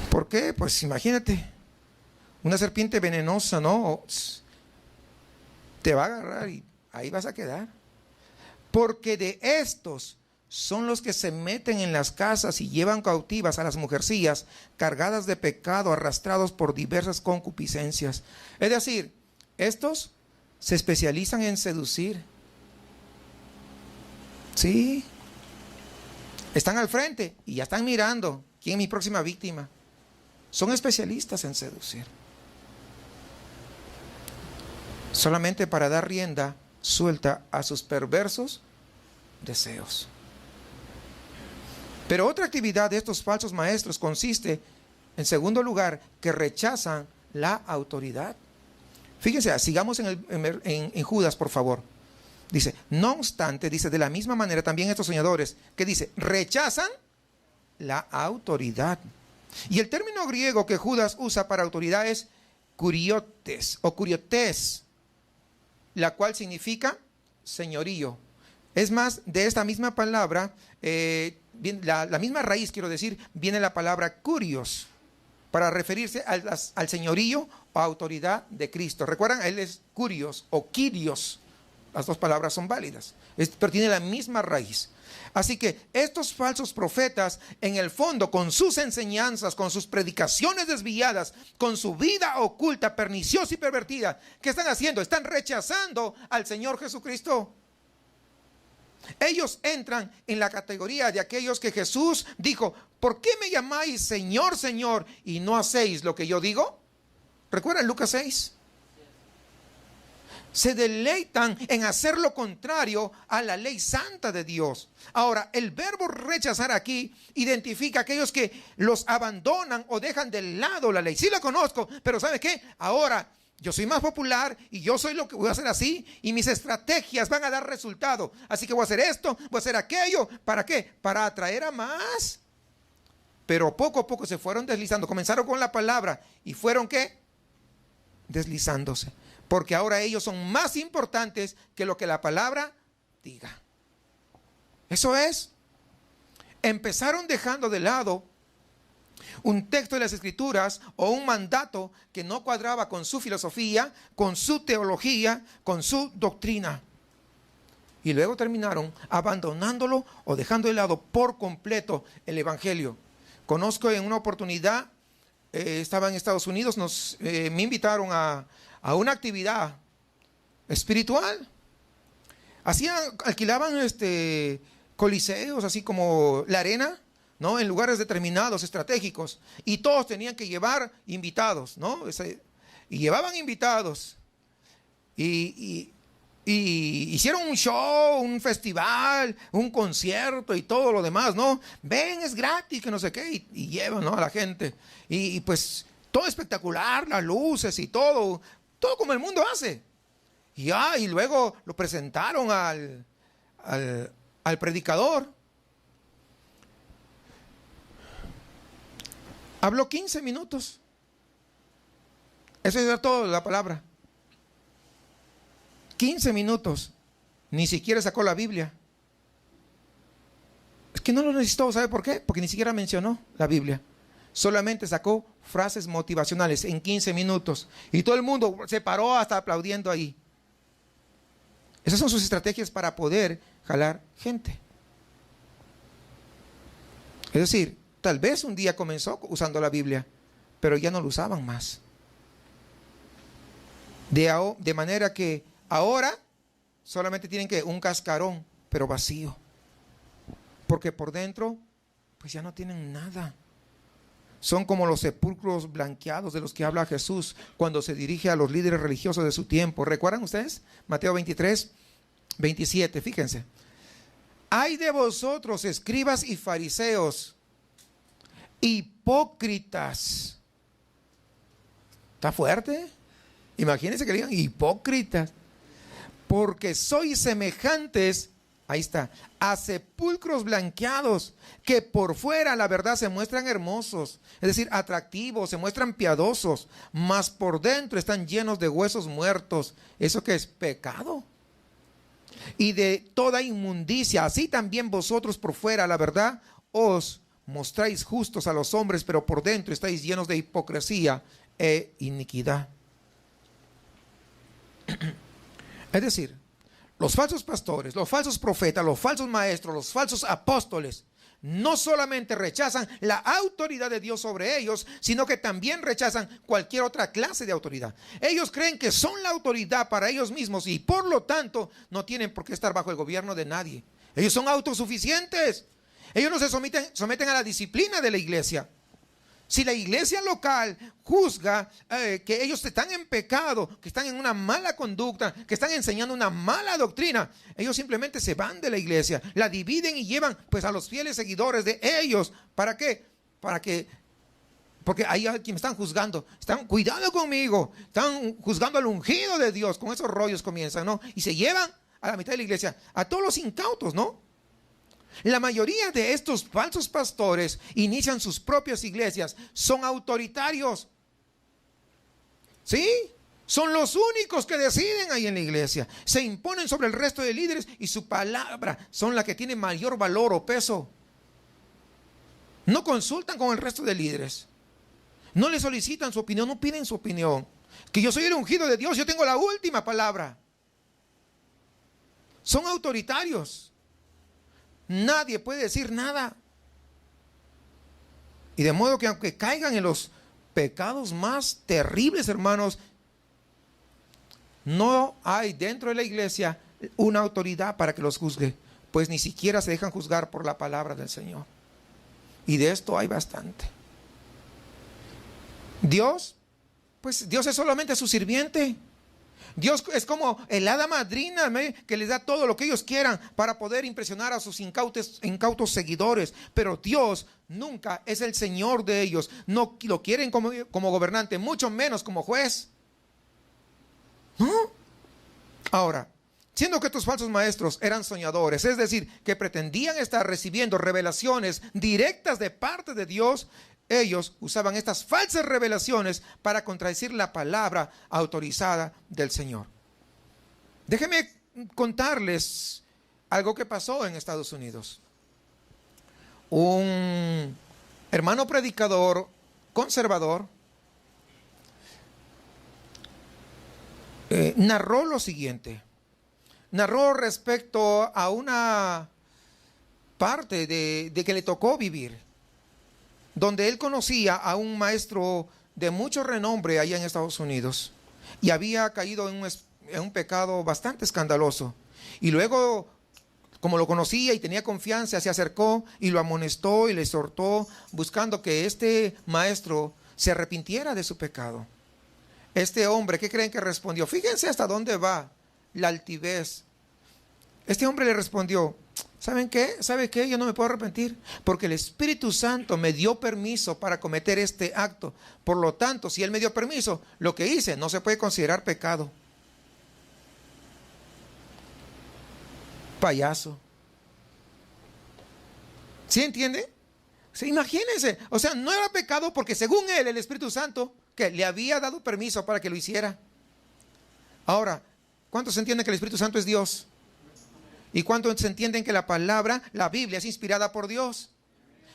¿Por qué? Pues imagínate, una serpiente venenosa, ¿no? Te va a agarrar y ahí vas a quedar. Porque de estos son los que se meten en las casas y llevan cautivas a las mujercillas cargadas de pecado, arrastrados por diversas concupiscencias. Es decir, estos se especializan en seducir. Sí. Están al frente y ya están mirando quién es mi próxima víctima. Son especialistas en seducir. Solamente para dar rienda suelta a sus perversos deseos. Pero otra actividad de estos falsos maestros consiste, en segundo lugar, que rechazan la autoridad. Fíjense, sigamos en Judas, por favor. Dice, no obstante, dice, de la misma manera también estos soñadores, que dice, rechazan la autoridad. Y el término griego que Judas usa para autoridad es kuriotes o kuriotes, la cual significa señorío. Es más, de esta misma palabra, la misma raíz, quiero decir, viene la palabra kurios, para referirse al señorío o autoridad de Cristo. ¿Recuerdan? Él es Curios o Kyrios. Las dos palabras son válidas, pero tiene la misma raíz. Así que estos falsos profetas, en el fondo, con sus enseñanzas, con sus predicaciones desviadas, con su vida oculta, perniciosa y pervertida, ¿qué están haciendo? Están rechazando al Señor Jesucristo. Ellos entran en la categoría de aquellos que Jesús dijo: ¿por qué me llamáis Señor, Señor, y no hacéis lo que yo digo? ¿Recuerdan Lucas 6? Se deleitan en hacer lo contrario a la ley santa de Dios. Ahora, el verbo rechazar aquí identifica a aquellos que los abandonan o dejan de lado la ley. Sí la conozco, pero ¿sabe qué? Ahora yo soy más popular y yo soy lo que voy a hacer así, y mis estrategias van a dar resultado. Así que voy a hacer esto, voy a hacer aquello. ¿Para qué? Para atraer a más. Pero poco a poco se fueron deslizando. Comenzaron con la palabra y fueron ¿qué? Deslizándose. Porque ahora ellos son más importantes que lo que la palabra diga. Eso es. Empezaron dejando de lado un texto de las Escrituras o un mandato que no cuadraba con su filosofía, con su teología, con su doctrina. Y luego terminaron abandonándolo o dejando de lado por completo el Evangelio. Conozco en una oportunidad, estaba en Estados Unidos, me invitaron a una actividad espiritual. Alquilaban coliseos, así como la arena, ¿no? En lugares determinados, estratégicos. Y todos tenían que llevar invitados, ¿no? Y llevaban invitados. Y hicieron un show, un festival, un concierto y todo lo demás, ¿no? Ven, es gratis, que no sé qué. Y llevan, ¿no? A la gente. Y pues todo espectacular, las luces y todo. Todo como el mundo hace. Y luego lo presentaron al predicador. Habló 15 minutos. Eso es todo la palabra. 15 minutos. Ni siquiera sacó la Biblia. Es que no lo necesitó. ¿Sabe por qué? Porque ni siquiera mencionó la Biblia. Solamente sacó frases motivacionales en 15 minutos. Y todo el mundo se paró hasta aplaudiendo ahí. Esas son sus estrategias para poder jalar gente. Es decir, tal vez un día comenzó usando la Biblia, pero ya no lo usaban más. De manera que ahora solamente tienen un cascarón, pero vacío. Porque por dentro, pues ya no tienen nada. Son como los sepulcros blanqueados de los que habla Jesús cuando se dirige a los líderes religiosos de su tiempo. ¿Recuerdan ustedes? Mateo 23, 27, fíjense. Ay de vosotros, escribas y fariseos, hipócritas. ¿Está fuerte? Imagínense que digan hipócritas. Porque sois semejantes, ahí está, a sepulcros blanqueados, que por fuera la verdad se muestran hermosos, es decir, atractivos, se muestran piadosos, mas por dentro están llenos de huesos muertos. ¿Eso qué es? Pecado. Y de toda inmundicia. Así también vosotros por fuera la verdad os mostráis justos a los hombres, pero por dentro estáis llenos de hipocresía e iniquidad. Es decir, los falsos pastores, los falsos profetas, los falsos maestros, los falsos apóstoles, no solamente rechazan la autoridad de Dios sobre ellos, sino que también rechazan cualquier otra clase de autoridad. Ellos creen que son la autoridad para ellos mismos y por lo tanto no tienen por qué estar bajo el gobierno de nadie. Ellos son autosuficientes. Ellos no se someten a la disciplina de la iglesia. Si la iglesia local juzga que ellos están en pecado, que están en una mala conducta, que están enseñando una mala doctrina, ellos simplemente se van de la iglesia, la dividen y llevan pues a los fieles seguidores de ellos. ¿Para qué? Porque ahí a quien están juzgando, están cuidado conmigo, están juzgando al ungido de Dios. Con esos rollos comienzan, ¿no? Y se llevan a la mitad de la iglesia a todos los incautos, ¿no? La mayoría de estos falsos pastores inician sus propias iglesias, son autoritarios. ¿Sí? Son los únicos que deciden ahí en la iglesia. Se imponen sobre el resto de líderes y su palabra son las que tienen mayor valor o peso. No consultan con el resto de líderes. No le solicitan su opinión, no piden su opinión. Que yo soy el ungido de Dios, yo tengo la última palabra. Son autoritarios. Nadie puede decir nada. Y de modo que aunque caigan en los pecados más terribles, hermanos, no hay dentro de la iglesia una autoridad para que los juzgue, pues ni siquiera se dejan juzgar por la palabra del Señor. Y de esto hay bastante. Dios, pues Dios es solamente su sirviente. Dios es como el hada madrina que les da todo lo que ellos quieran para poder impresionar a sus incautos seguidores. Pero Dios nunca es el Señor de ellos. No lo quieren como gobernante, mucho menos como juez. ¿No? Ahora, siendo que estos falsos maestros eran soñadores, es decir, que pretendían estar recibiendo revelaciones directas de parte de Dios, ellos usaban estas falsas revelaciones para contradecir la palabra autorizada del Señor. Déjenme contarles algo que pasó en Estados Unidos. Un hermano predicador conservador narró lo siguiente. Narró respecto a una parte de que le tocó vivir, donde él conocía a un maestro de mucho renombre allá en Estados Unidos y había caído en un pecado bastante escandaloso. Y luego, como lo conocía y tenía confianza, se acercó y lo amonestó y le exhortó, buscando que este maestro se arrepintiera de su pecado. Este hombre, ¿qué creen que respondió? Fíjense hasta dónde va la altivez. Este hombre le respondió: ¿saben qué? ¿Sabe qué? Yo no me puedo arrepentir porque el Espíritu Santo me dio permiso para cometer este acto. Por lo tanto, si Él me dio permiso, lo que hice no se puede considerar pecado. Payaso. ¿Sí entiende? Sí, imagínense. O sea, no era pecado porque según él, el Espíritu Santo, que le había dado permiso para que lo hiciera. Ahora, ¿cuántos entienden que el Espíritu Santo es Dios? ¿Y cuántos entienden que la palabra, la Biblia, es inspirada por Dios?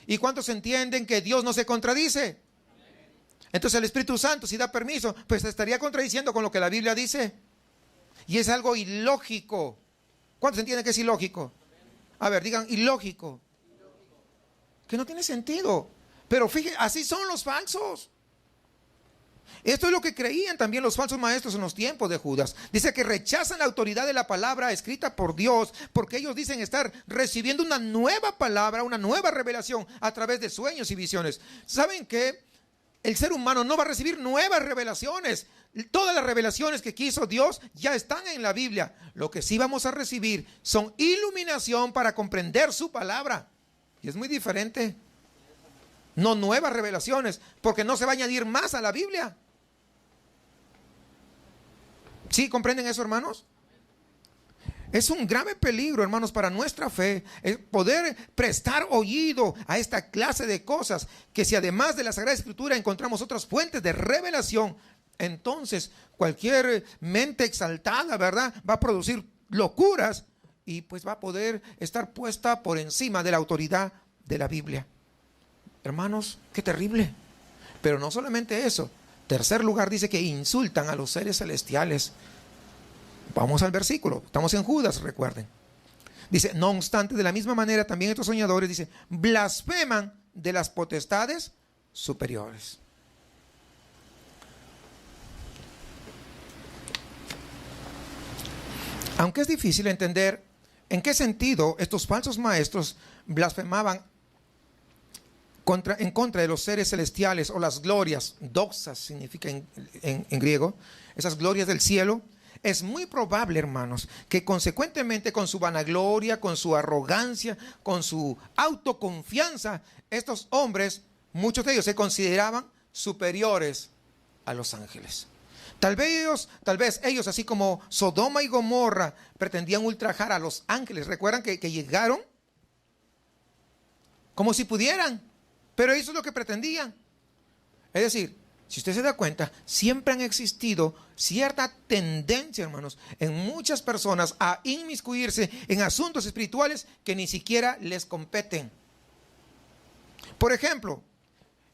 ¿Y cuántos entienden que Dios no se contradice? Entonces el Espíritu Santo, si da permiso, pues estaría contradiciendo con lo que la Biblia dice. Y es algo ilógico. ¿Cuántos entienden que es ilógico? A ver, digan ilógico. Que no tiene sentido. Pero fíjense, así son los falsos. Esto es lo que creían también los falsos maestros en los tiempos de Judas. Dice que rechazan la autoridad de la palabra escrita por Dios, porque ellos dicen estar recibiendo una nueva palabra, una nueva revelación a través de sueños y visiones. ¿Saben qué? El ser humano no va a recibir nuevas revelaciones. Todas las revelaciones que quiso Dios ya están en la Biblia. Lo que sí vamos a recibir son iluminación para comprender su palabra. Y es muy diferente. No nuevas revelaciones, porque no se va a añadir más a la Biblia. ¿Sí comprenden eso, hermanos? Es un grave peligro, hermanos, para nuestra fe, poder prestar oído a esta clase de cosas, que si además de la Sagrada Escritura encontramos otras fuentes de revelación, entonces cualquier mente exaltada, ¿verdad?, va a producir locuras y pues va a poder estar puesta por encima de la autoridad de la Biblia. Hermanos, qué terrible. Pero no solamente eso. Tercer lugar, dice que insultan a los seres celestiales. Vamos al versículo. Estamos en Judas, recuerden. Dice, no obstante, de la misma manera también estos soñadores, dice, blasfeman de las potestades superiores. Aunque es difícil entender en qué sentido estos falsos maestros blasfemaban en contra de los seres celestiales o las glorias, doxas significa en griego, esas glorias del cielo, es muy probable, hermanos, que consecuentemente con su vanagloria, con su arrogancia, con su autoconfianza, estos hombres, muchos de ellos se consideraban superiores a los ángeles. Tal vez ellos, así como Sodoma y Gomorra, pretendían ultrajar a los ángeles. ¿Recuerdan que llegaron como si pudieran? Pero eso es lo que pretendían. Es decir, si usted se da cuenta, siempre han existido cierta tendencia, hermanos, en muchas personas a inmiscuirse en asuntos espirituales que ni siquiera les competen. Por ejemplo,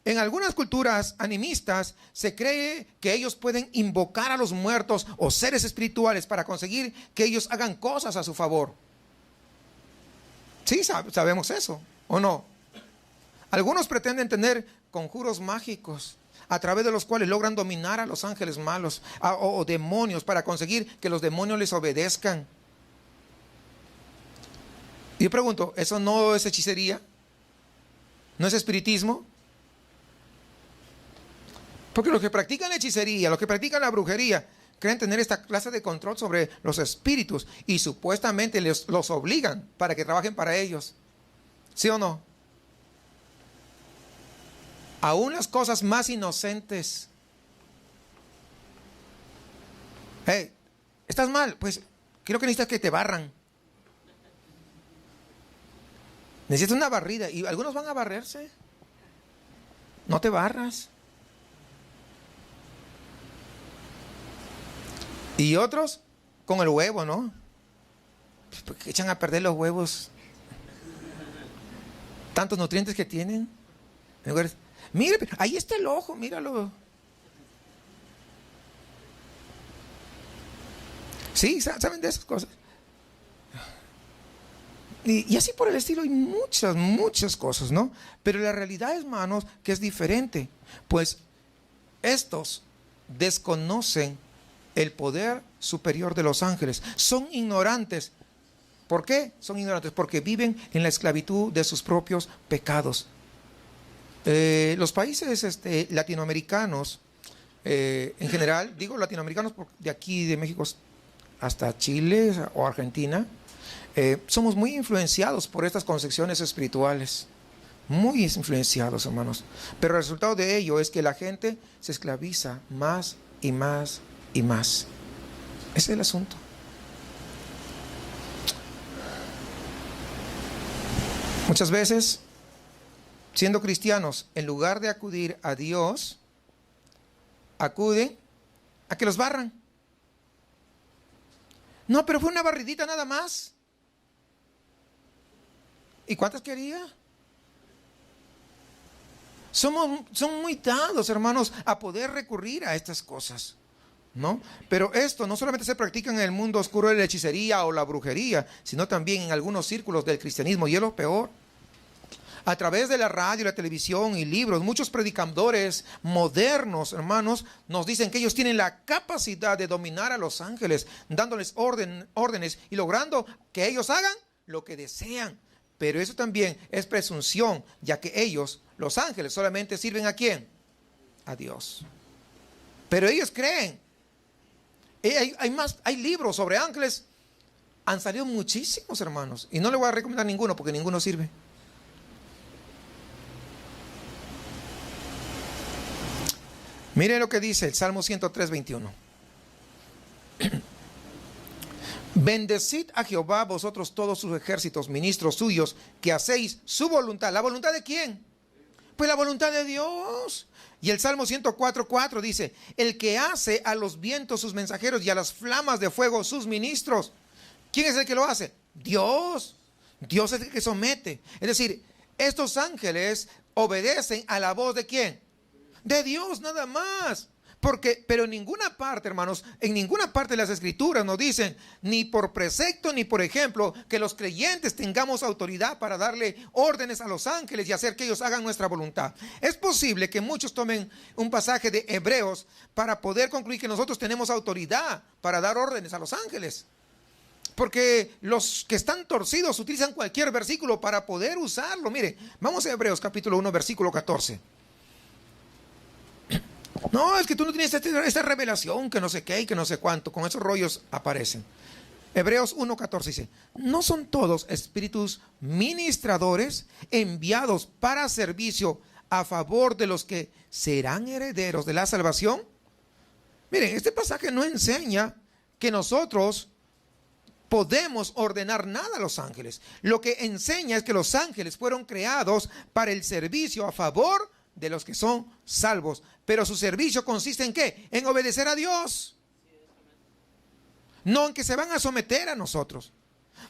En algunas culturas animistas se cree que ellos pueden invocar a los muertos o seres espirituales para conseguir que ellos hagan cosas a su favor. Sí, sabemos eso, ¿o no? Algunos pretenden tener conjuros mágicos a través de los cuales logran dominar a los ángeles malos o demonios para conseguir que los demonios les obedezcan. Y yo pregunto, ¿eso no es hechicería? ¿No es espiritismo? Porque los que practican la hechicería, los que practican la brujería, creen tener esta clase de control sobre los espíritus y supuestamente los obligan para que trabajen para ellos. ¿Sí o no? Aún las cosas más inocentes. Hey, ¿estás mal? Pues creo que necesitas que te barran. Necesitas una barrida. Y algunos van a barrerse. No te barras. Y otros con el huevo, ¿no? Porque echan a perder los huevos. Tantos nutrientes que tienen. Mire, ahí está el ojo, míralo. Sí, saben de esas cosas. Y así por el estilo hay muchas cosas, ¿no? Pero la realidad, hermanos, que es diferente. Pues estos desconocen el poder superior de los ángeles. Son ignorantes. ¿Por qué? Son ignorantes porque viven en la esclavitud de sus propios pecados. Los países latinoamericanos, en general, digo latinoamericanos de aquí, de México hasta Chile o Argentina, somos muy influenciados por estas concepciones espirituales. Muy influenciados, hermanos. Pero el resultado de ello es que la gente se esclaviza más y más y más. Ese es el asunto. Muchas veces, siendo cristianos, en lugar de acudir a Dios, acuden a que los barran. No, pero fue una barridita nada más. ¿Y cuántas quería? Son muy dados, hermanos, a poder recurrir a estas cosas, ¿no? Pero esto no solamente se practica en el mundo oscuro de la hechicería o la brujería, sino también en algunos círculos del cristianismo, y es lo peor. A través de la radio, la televisión y libros, muchos predicadores modernos, hermanos, nos dicen que ellos tienen la capacidad de dominar a los ángeles, dándoles órdenes y logrando que ellos hagan lo que desean. Pero eso también es presunción, ya que ellos, los ángeles, solamente sirven ¿a quién? A Dios. Pero ellos creen. Hay libros sobre ángeles. Han salido muchísimos, hermanos. Y no les voy a recomendar ninguno porque ninguno sirve. Miren lo que dice el Salmo 103, 21. Bendecid a Jehová vosotros todos sus ejércitos, ministros suyos, que hacéis su voluntad. ¿La voluntad de quién? Pues la voluntad de Dios. Y el Salmo 104, 4 dice: el que hace a los vientos sus mensajeros y a las flamas de fuego sus ministros. ¿Quién es el que lo hace? Dios. Dios es el que somete. Es decir, estos ángeles obedecen a la voz ¿de quién? De Dios, nada más. Pero en ninguna parte, hermanos, en ninguna parte de las escrituras nos dicen, ni por precepto ni por ejemplo, que los creyentes tengamos autoridad para darle órdenes a los ángeles y hacer que ellos hagan nuestra voluntad. Es posible que muchos tomen un pasaje de Hebreos para poder concluir que nosotros tenemos autoridad para dar órdenes a los ángeles. Porque los que están torcidos utilizan cualquier versículo para poder usarlo. Mire, vamos a Hebreos capítulo 1, versículo 14. No, es que tú no tienes esta revelación, que no sé qué y que no sé cuánto. Con esos rollos aparecen. Hebreos 1:14 dice: ¿no son todos espíritus ministradores enviados para servicio a favor de los que serán herederos de la salvación? Miren, este pasaje no enseña que nosotros podemos ordenar nada a los ángeles. Lo que enseña es que los ángeles fueron creados para el servicio a favor de los que son salvos. Pero su servicio consiste ¿en qué? En obedecer a Dios. No en que se van a someter a nosotros.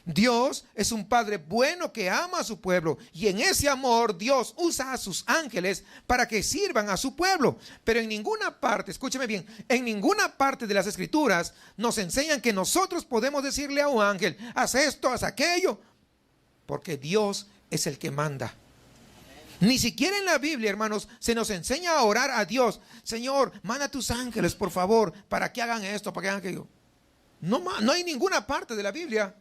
Dios es un Padre bueno que ama a su pueblo, y en ese amor Dios usa a sus ángeles para que sirvan a su pueblo. Pero en ninguna parte, escúcheme bien, en ninguna parte de las Escrituras nos enseñan que nosotros podemos decirle a un ángel, haz esto, haz aquello, porque Dios es el que manda. Ni siquiera en la Biblia, hermanos, se nos enseña a orar a Dios. Señor, manda a tus ángeles, por favor, para que hagan esto, para que hagan aquello. No hay ninguna parte de la Biblia.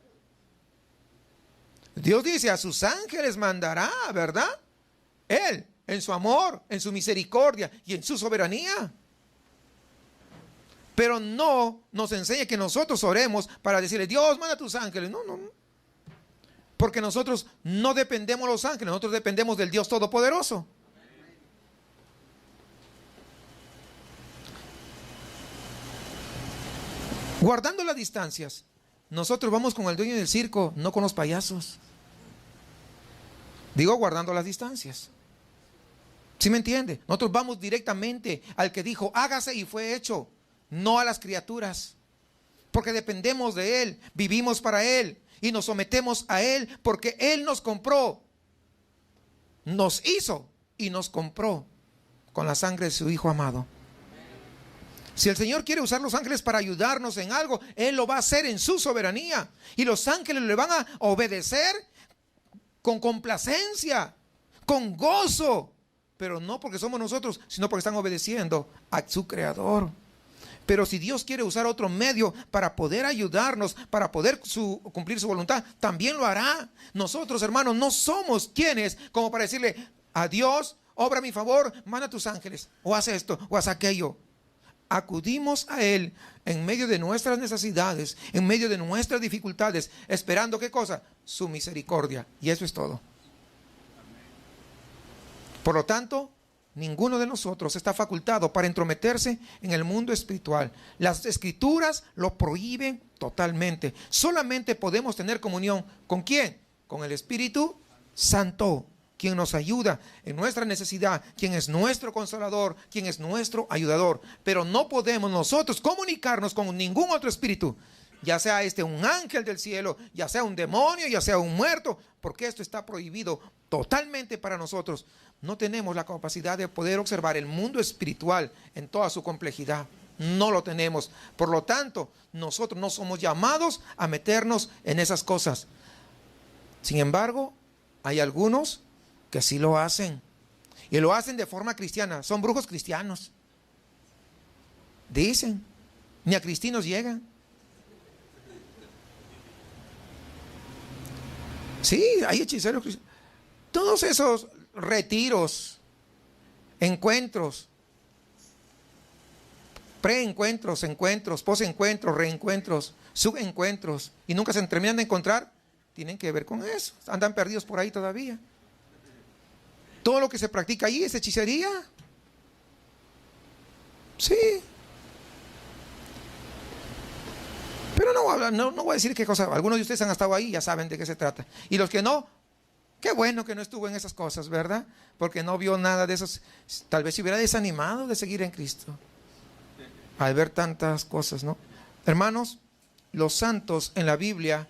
Dios dice, a sus ángeles mandará, ¿verdad? Él, en su amor, en su misericordia y en su soberanía. Pero no nos enseña que nosotros oremos para decirle, Dios, manda a tus ángeles. No. Porque nosotros no dependemos de los ángeles, nosotros dependemos del Dios Todopoderoso. Guardando las distancias, nosotros vamos con el dueño del circo, no con los payasos. Digo, guardando las distancias. ¿Sí me entiende? Nosotros vamos directamente al que dijo, hágase y fue hecho, no a las criaturas. Porque dependemos de Él, vivimos para Él. Y nos sometemos a Él porque Él nos compró, nos hizo y nos compró con la sangre de su Hijo amado. Si el Señor quiere usar los ángeles para ayudarnos en algo, Él lo va a hacer en su soberanía. Y los ángeles le van a obedecer con complacencia, con gozo. Pero no porque somos nosotros, sino porque están obedeciendo a su Creador. Pero si Dios quiere usar otro medio para poder ayudarnos, para poder cumplir su voluntad, también lo hará. Nosotros, hermanos, no somos quienes como para decirle a Dios, obra a mi favor, manda a tus ángeles, o haz esto, o haz aquello. Acudimos a Él en medio de nuestras necesidades, en medio de nuestras dificultades, esperando ¿qué cosa? Su misericordia. Y eso es todo. Por lo tanto, ninguno de nosotros está facultado para entrometerse en el mundo espiritual. Las Escrituras lo prohíben totalmente. Solamente podemos tener comunión ¿con quién? Con el Espíritu Santo, quien nos ayuda en nuestra necesidad, quien es nuestro consolador, quien es nuestro ayudador. Pero no podemos nosotros comunicarnos con ningún otro espíritu, ya sea un ángel del cielo, ya sea un demonio, ya sea un muerto, porque esto está prohibido totalmente para nosotros. No tenemos la capacidad de poder observar el mundo espiritual en toda su complejidad. No lo tenemos. Por lo tanto, nosotros no somos llamados a meternos en esas cosas. Sin embargo, hay algunos que sí lo hacen. Y lo hacen de forma cristiana. Son brujos cristianos. Dicen, ni a cristinos llegan. Sí, hay hechiceros cristianos. Todos esos retiros, encuentros, preencuentros, encuentros, posencuentros, reencuentros, subencuentros, y nunca se terminan de encontrar, tienen que ver con eso. Andan perdidos por ahí todavía. Todo lo que se practica ahí es hechicería. Sí. Pero no voy a decir qué cosa. Algunos de ustedes han estado ahí y ya saben de qué se trata. Y los que no, qué bueno que no estuvo en esas cosas, ¿verdad? Porque no vio nada de esos. Tal vez se hubiera desanimado de seguir en Cristo al ver tantas cosas, ¿no? Hermanos, los santos en la Biblia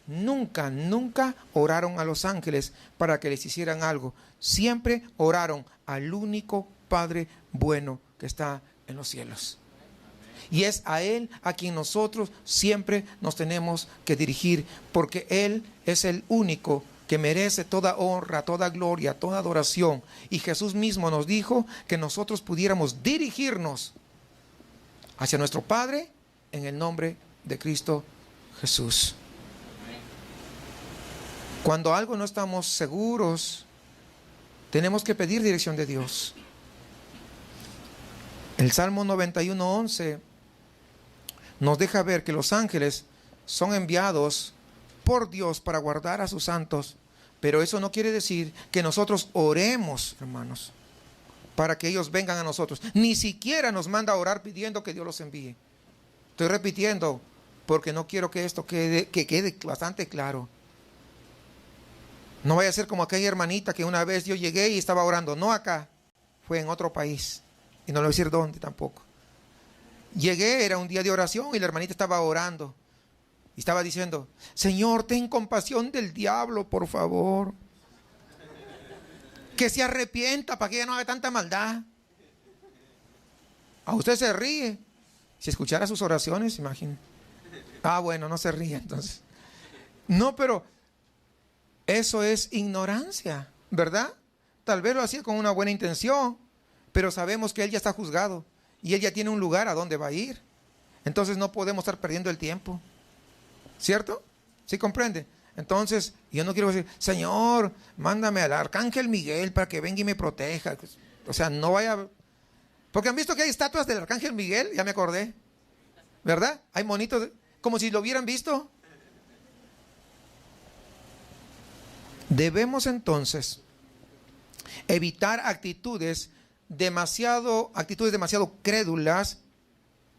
nunca oraron a los ángeles para que les hicieran algo. Siempre oraron al único Padre bueno que está en los cielos. Y es a Él a quien nosotros siempre nos tenemos que dirigir, porque Él es el único que merece toda honra, toda gloria, toda adoración. Y Jesús mismo nos dijo que nosotros pudiéramos dirigirnos hacia nuestro Padre en el nombre de Cristo Jesús. Cuando algo no estamos seguros, tenemos que pedir dirección de Dios. El Salmo 91:11 nos deja ver que los ángeles son enviados por Dios para guardar a sus santos, pero eso no quiere decir que nosotros oremos, hermanos, para que ellos vengan a nosotros. Ni siquiera nos manda a orar pidiendo que Dios los envíe. Estoy repitiendo porque no quiero que esto quede bastante claro. No vaya a ser como aquella hermanita que una vez yo llegué y estaba orando, no acá, fue en otro país, y no le voy a decir dónde tampoco. Llegué, era un día de oración y la hermanita estaba orando. Y estaba diciendo, Señor, ten compasión del diablo, por favor. Que se arrepienta para que ya no haga tanta maldad. A usted se ríe. Si escuchara sus oraciones, imagínate. Ah, bueno, no se ríe entonces. No, pero eso es ignorancia, ¿verdad? Tal vez lo hacía con una buena intención, pero sabemos que él ya está juzgado y él ya tiene un lugar a donde va a ir. Entonces no podemos estar perdiendo el tiempo. ¿Cierto? ¿Sí comprende? Entonces, yo no quiero decir, Señor, mándame al arcángel Miguel para que venga y me proteja. O sea, no vaya... Porque han visto que hay estatuas del arcángel Miguel, ya me acordé. ¿Verdad? Hay monitos, como si lo hubieran visto. Debemos entonces evitar actitudes demasiado crédulas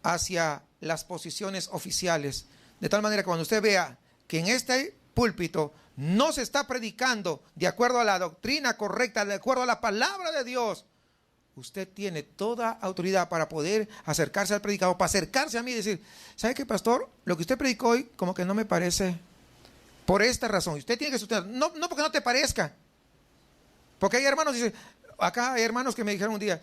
hacia las posiciones oficiales. De tal manera que cuando usted vea que en este púlpito no se está predicando de acuerdo a la doctrina correcta, de acuerdo a la palabra de Dios, usted tiene toda autoridad para poder acercarse al predicador, para acercarse a mí y decir, ¿sabe qué, pastor? Lo que usted predicó hoy como que no me parece por esta razón. Y usted tiene que sustentar, no porque no te parezca. Porque hay hermanos, dice, acá hay hermanos que me dijeron un día,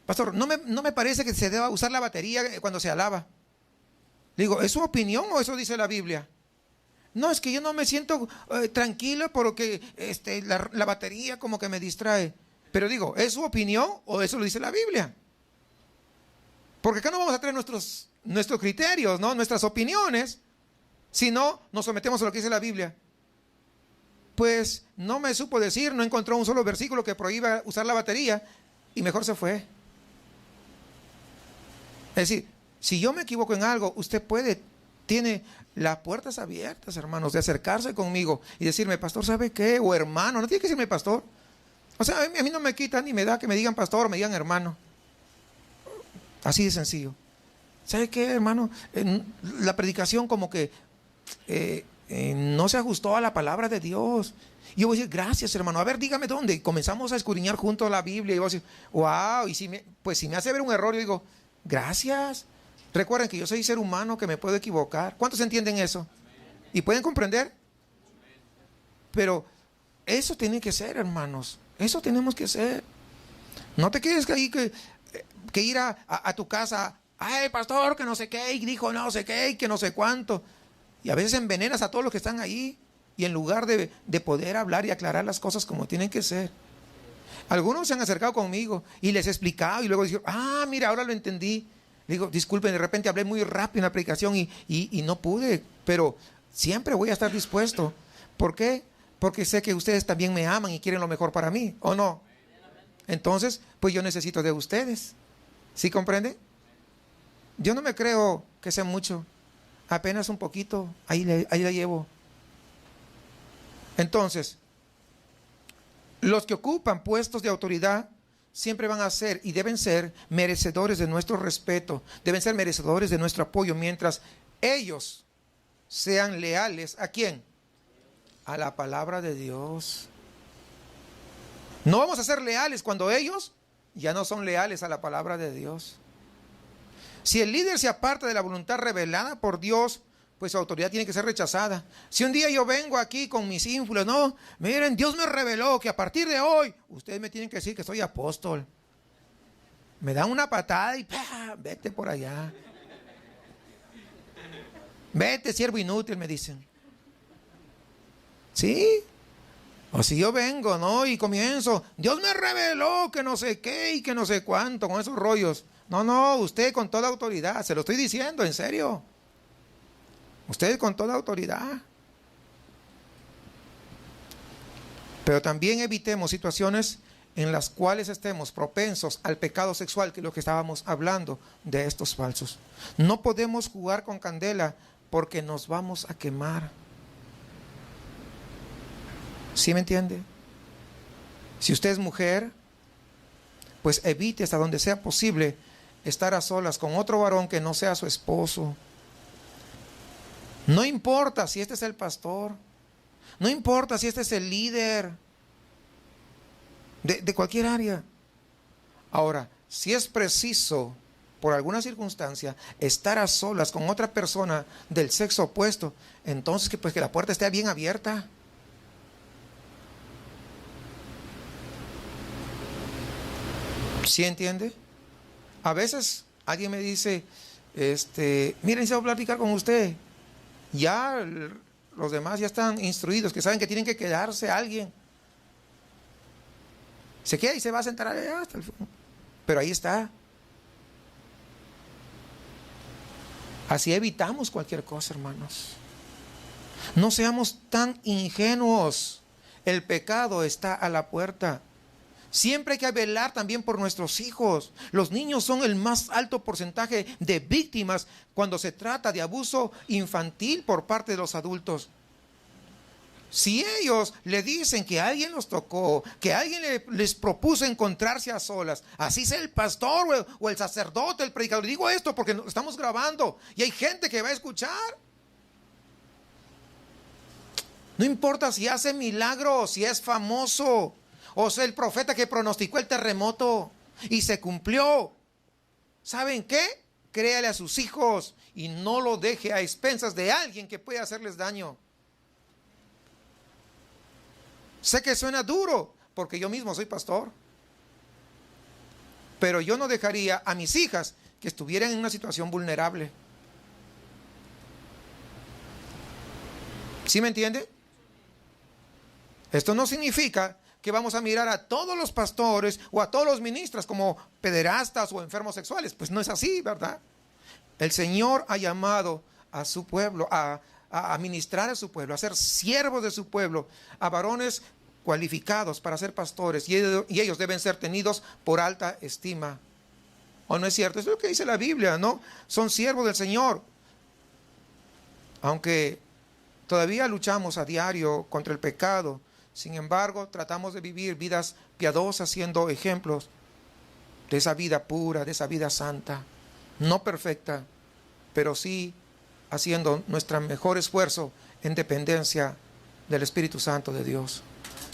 pastor, no me parece que se deba usar la batería cuando se alaba. Digo, ¿es su opinión o eso dice la Biblia? No, es que yo no me siento tranquilo porque la batería como que me distrae. Pero digo, ¿es su opinión o eso lo dice la Biblia? Porque acá no vamos a traer nuestros criterios, ¿no? Nuestras opiniones, sino nos sometemos a lo que dice la Biblia. Pues no me supo decir, no encontró un solo versículo que prohíba usar la batería y mejor se fue. Es decir, si yo me equivoco en algo, usted tiene las puertas abiertas, hermanos, de acercarse conmigo y decirme, pastor, ¿sabe qué? O hermano, no tiene que decirme pastor. O sea, a mí no me quita ni me da que me digan pastor o me digan hermano. Así de sencillo. ¿Sabe qué, hermano? La predicación como que no se ajustó a la palabra de Dios. Y yo voy a decir, gracias, hermano. A ver, dígame dónde. Y comenzamos a escudriñar juntos la Biblia. Y voy a decir, wow. Y si me hace ver un error, yo digo, gracias. Recuerden que yo soy ser humano, que me puedo equivocar. ¿Cuántos entienden eso? ¿Y pueden comprender? Pero eso tiene que ser, hermanos. Eso tenemos que ser. No te quedes que ir a tu casa. Ay, pastor, que no sé qué. Y dijo no sé qué, y que no sé cuánto. Y a veces envenenas a todos los que están ahí. Y en lugar de poder hablar y aclarar las cosas como tienen que ser. Algunos se han acercado conmigo y les he explicado. Y luego dijeron, mira, ahora lo entendí. Digo, disculpen, de repente hablé muy rápido en la predicación y no pude, pero siempre voy a estar dispuesto. ¿Por qué? Porque sé que ustedes también me aman y quieren lo mejor para mí, ¿o no? Entonces, pues yo necesito de ustedes. ¿Sí comprenden? Yo no me creo que sea mucho, apenas un poquito, ahí la llevo. Entonces, los que ocupan puestos de autoridad siempre van a ser y deben ser merecedores de nuestro respeto, deben ser merecedores de nuestro apoyo, mientras ellos sean leales. ¿A quién? A la palabra de Dios. No vamos a ser leales cuando ellos ya no son leales a la palabra de Dios. Si el líder se aparta de la voluntad revelada por Dios, pues su autoridad tiene que ser rechazada. Si un día yo vengo aquí con mis ínfulas, no, miren, Dios me reveló que a partir de hoy, ustedes me tienen que decir que soy apóstol. Me dan una patada y ¡pah! Vete por allá. Vete, siervo inútil, me dicen. ¿Sí? O si yo vengo, ¿no? Y comienzo, Dios me reveló que no sé qué y que no sé cuánto, con esos rollos. No, usted con toda autoridad, se lo estoy diciendo, en serio. Usted con toda autoridad. Pero también evitemos situaciones en las cuales estemos propensos al pecado sexual, que es lo que estábamos hablando de estos falsos. No podemos jugar con candela porque nos vamos a quemar. ¿Sí me entiende? Si usted es mujer, pues evite hasta donde sea posible estar a solas con otro varón que no sea su esposo. No importa si este es el pastor, no importa si este es el líder de cualquier área. Ahora, si es preciso por alguna circunstancia, estar a solas con otra persona del sexo opuesto, entonces que la puerta esté bien abierta. ¿Sí entiende? A veces alguien me dice, miren, si voy a platicar con usted. Ya los demás ya están instruidos, que saben que tienen que quedarse alguien. Se queda y se va a sentar allá hasta el fondo. Pero ahí está. Así evitamos cualquier cosa, hermanos. No seamos tan ingenuos. El pecado está a la puerta. Siempre hay que velar también por nuestros hijos. Los niños son el más alto porcentaje de víctimas cuando se trata de abuso infantil por parte de los adultos. Si ellos le dicen que alguien los tocó, que alguien les propuso encontrarse a solas, así sea el pastor o el sacerdote, el predicador. Digo esto porque estamos grabando y hay gente que va a escuchar. No importa si hace milagros, si es famoso, o sea, el profeta que pronosticó el terremoto y se cumplió. ¿Saben qué? Créale a sus hijos y no lo deje a expensas de alguien que puede hacerles daño. Sé que suena duro porque yo mismo soy pastor, pero yo no dejaría a mis hijas que estuvieran en una situación vulnerable. ¿Sí me entiende? Esto no significa que vamos a mirar a todos los pastores o a todos los ministros como pederastas o enfermos sexuales. Pues no es así, ¿verdad? El Señor ha llamado a su pueblo a ministrar a su pueblo, a ser siervos de su pueblo, a varones cualificados para ser pastores, y ellos deben ser tenidos por alta estima. ¿O no es cierto? Eso es lo que dice la Biblia, ¿no? Son siervos del Señor. Aunque todavía luchamos a diario contra el pecado, sin embargo, tratamos de vivir vidas piadosas, siendo ejemplos de esa vida pura, de esa vida santa, no perfecta, pero sí haciendo nuestro mejor esfuerzo en dependencia del Espíritu Santo de Dios.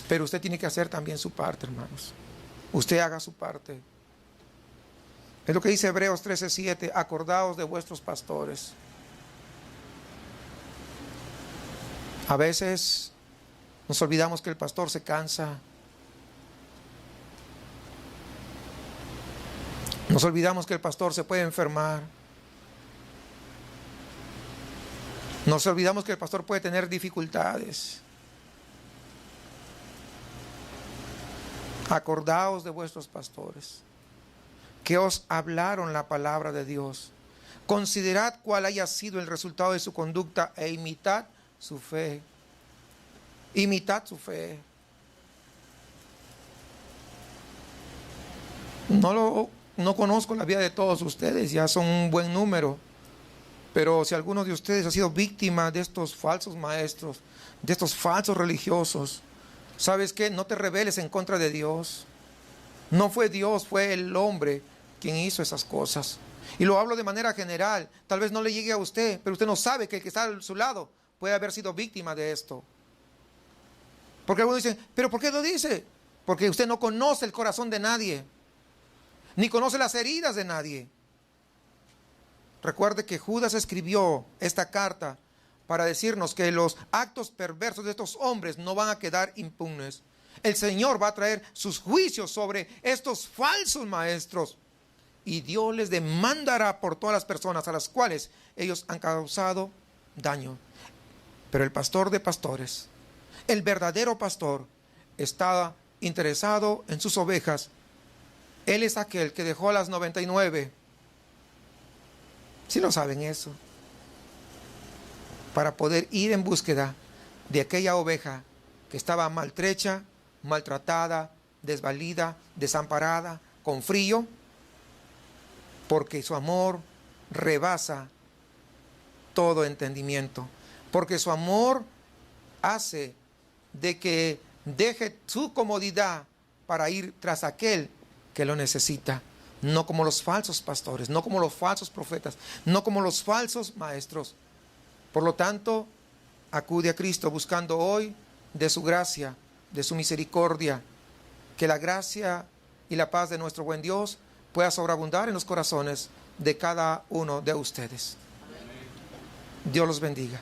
Pero usted tiene que hacer también su parte, hermanos. Usted haga su parte. Es lo que dice Hebreos 13:7, acordaos de vuestros pastores. A veces nos olvidamos que el pastor se cansa. Nos olvidamos que el pastor se puede enfermar. Nos olvidamos que el pastor puede tener dificultades. Acordaos de vuestros pastores, que os hablaron la palabra de Dios. Considerad cuál haya sido el resultado de su conducta e imitad su fe. Imitad su fe. No conozco la vida de todos ustedes, ya son un buen número. Pero si alguno de ustedes ha sido víctima de estos falsos maestros, de estos falsos religiosos, ¿sabes qué? No te rebeles en contra de Dios. No fue Dios, fue el hombre quien hizo esas cosas. Y lo hablo de manera general. Tal vez no le llegue a usted, pero usted no sabe que el que está a su lado puede haber sido víctima de esto. Porque algunos dicen, ¿pero por qué lo dice? Porque usted no conoce el corazón de nadie, ni conoce las heridas de nadie. Recuerde que Judas escribió esta carta para decirnos que los actos perversos de estos hombres no van a quedar impunes. El Señor va a traer sus juicios sobre estos falsos maestros y Dios les demandará por todas las personas a las cuales ellos han causado daño. Pero el pastor de pastores, el verdadero pastor, está interesado en sus ovejas. Él es aquel que dejó a las 99. Si no saben eso, para poder ir en búsqueda de aquella oveja que estaba maltrecha, maltratada, desvalida, desamparada, con frío, porque su amor rebasa todo entendimiento, porque su amor hace de que deje su comodidad para ir tras aquel que lo necesita. No como los falsos pastores, no como los falsos profetas, no como los falsos maestros. Por lo tanto, acude a Cristo buscando hoy de su gracia, de su misericordia. Que la gracia y la paz de nuestro buen Dios pueda sobreabundar en los corazones de cada uno de ustedes. Dios los bendiga.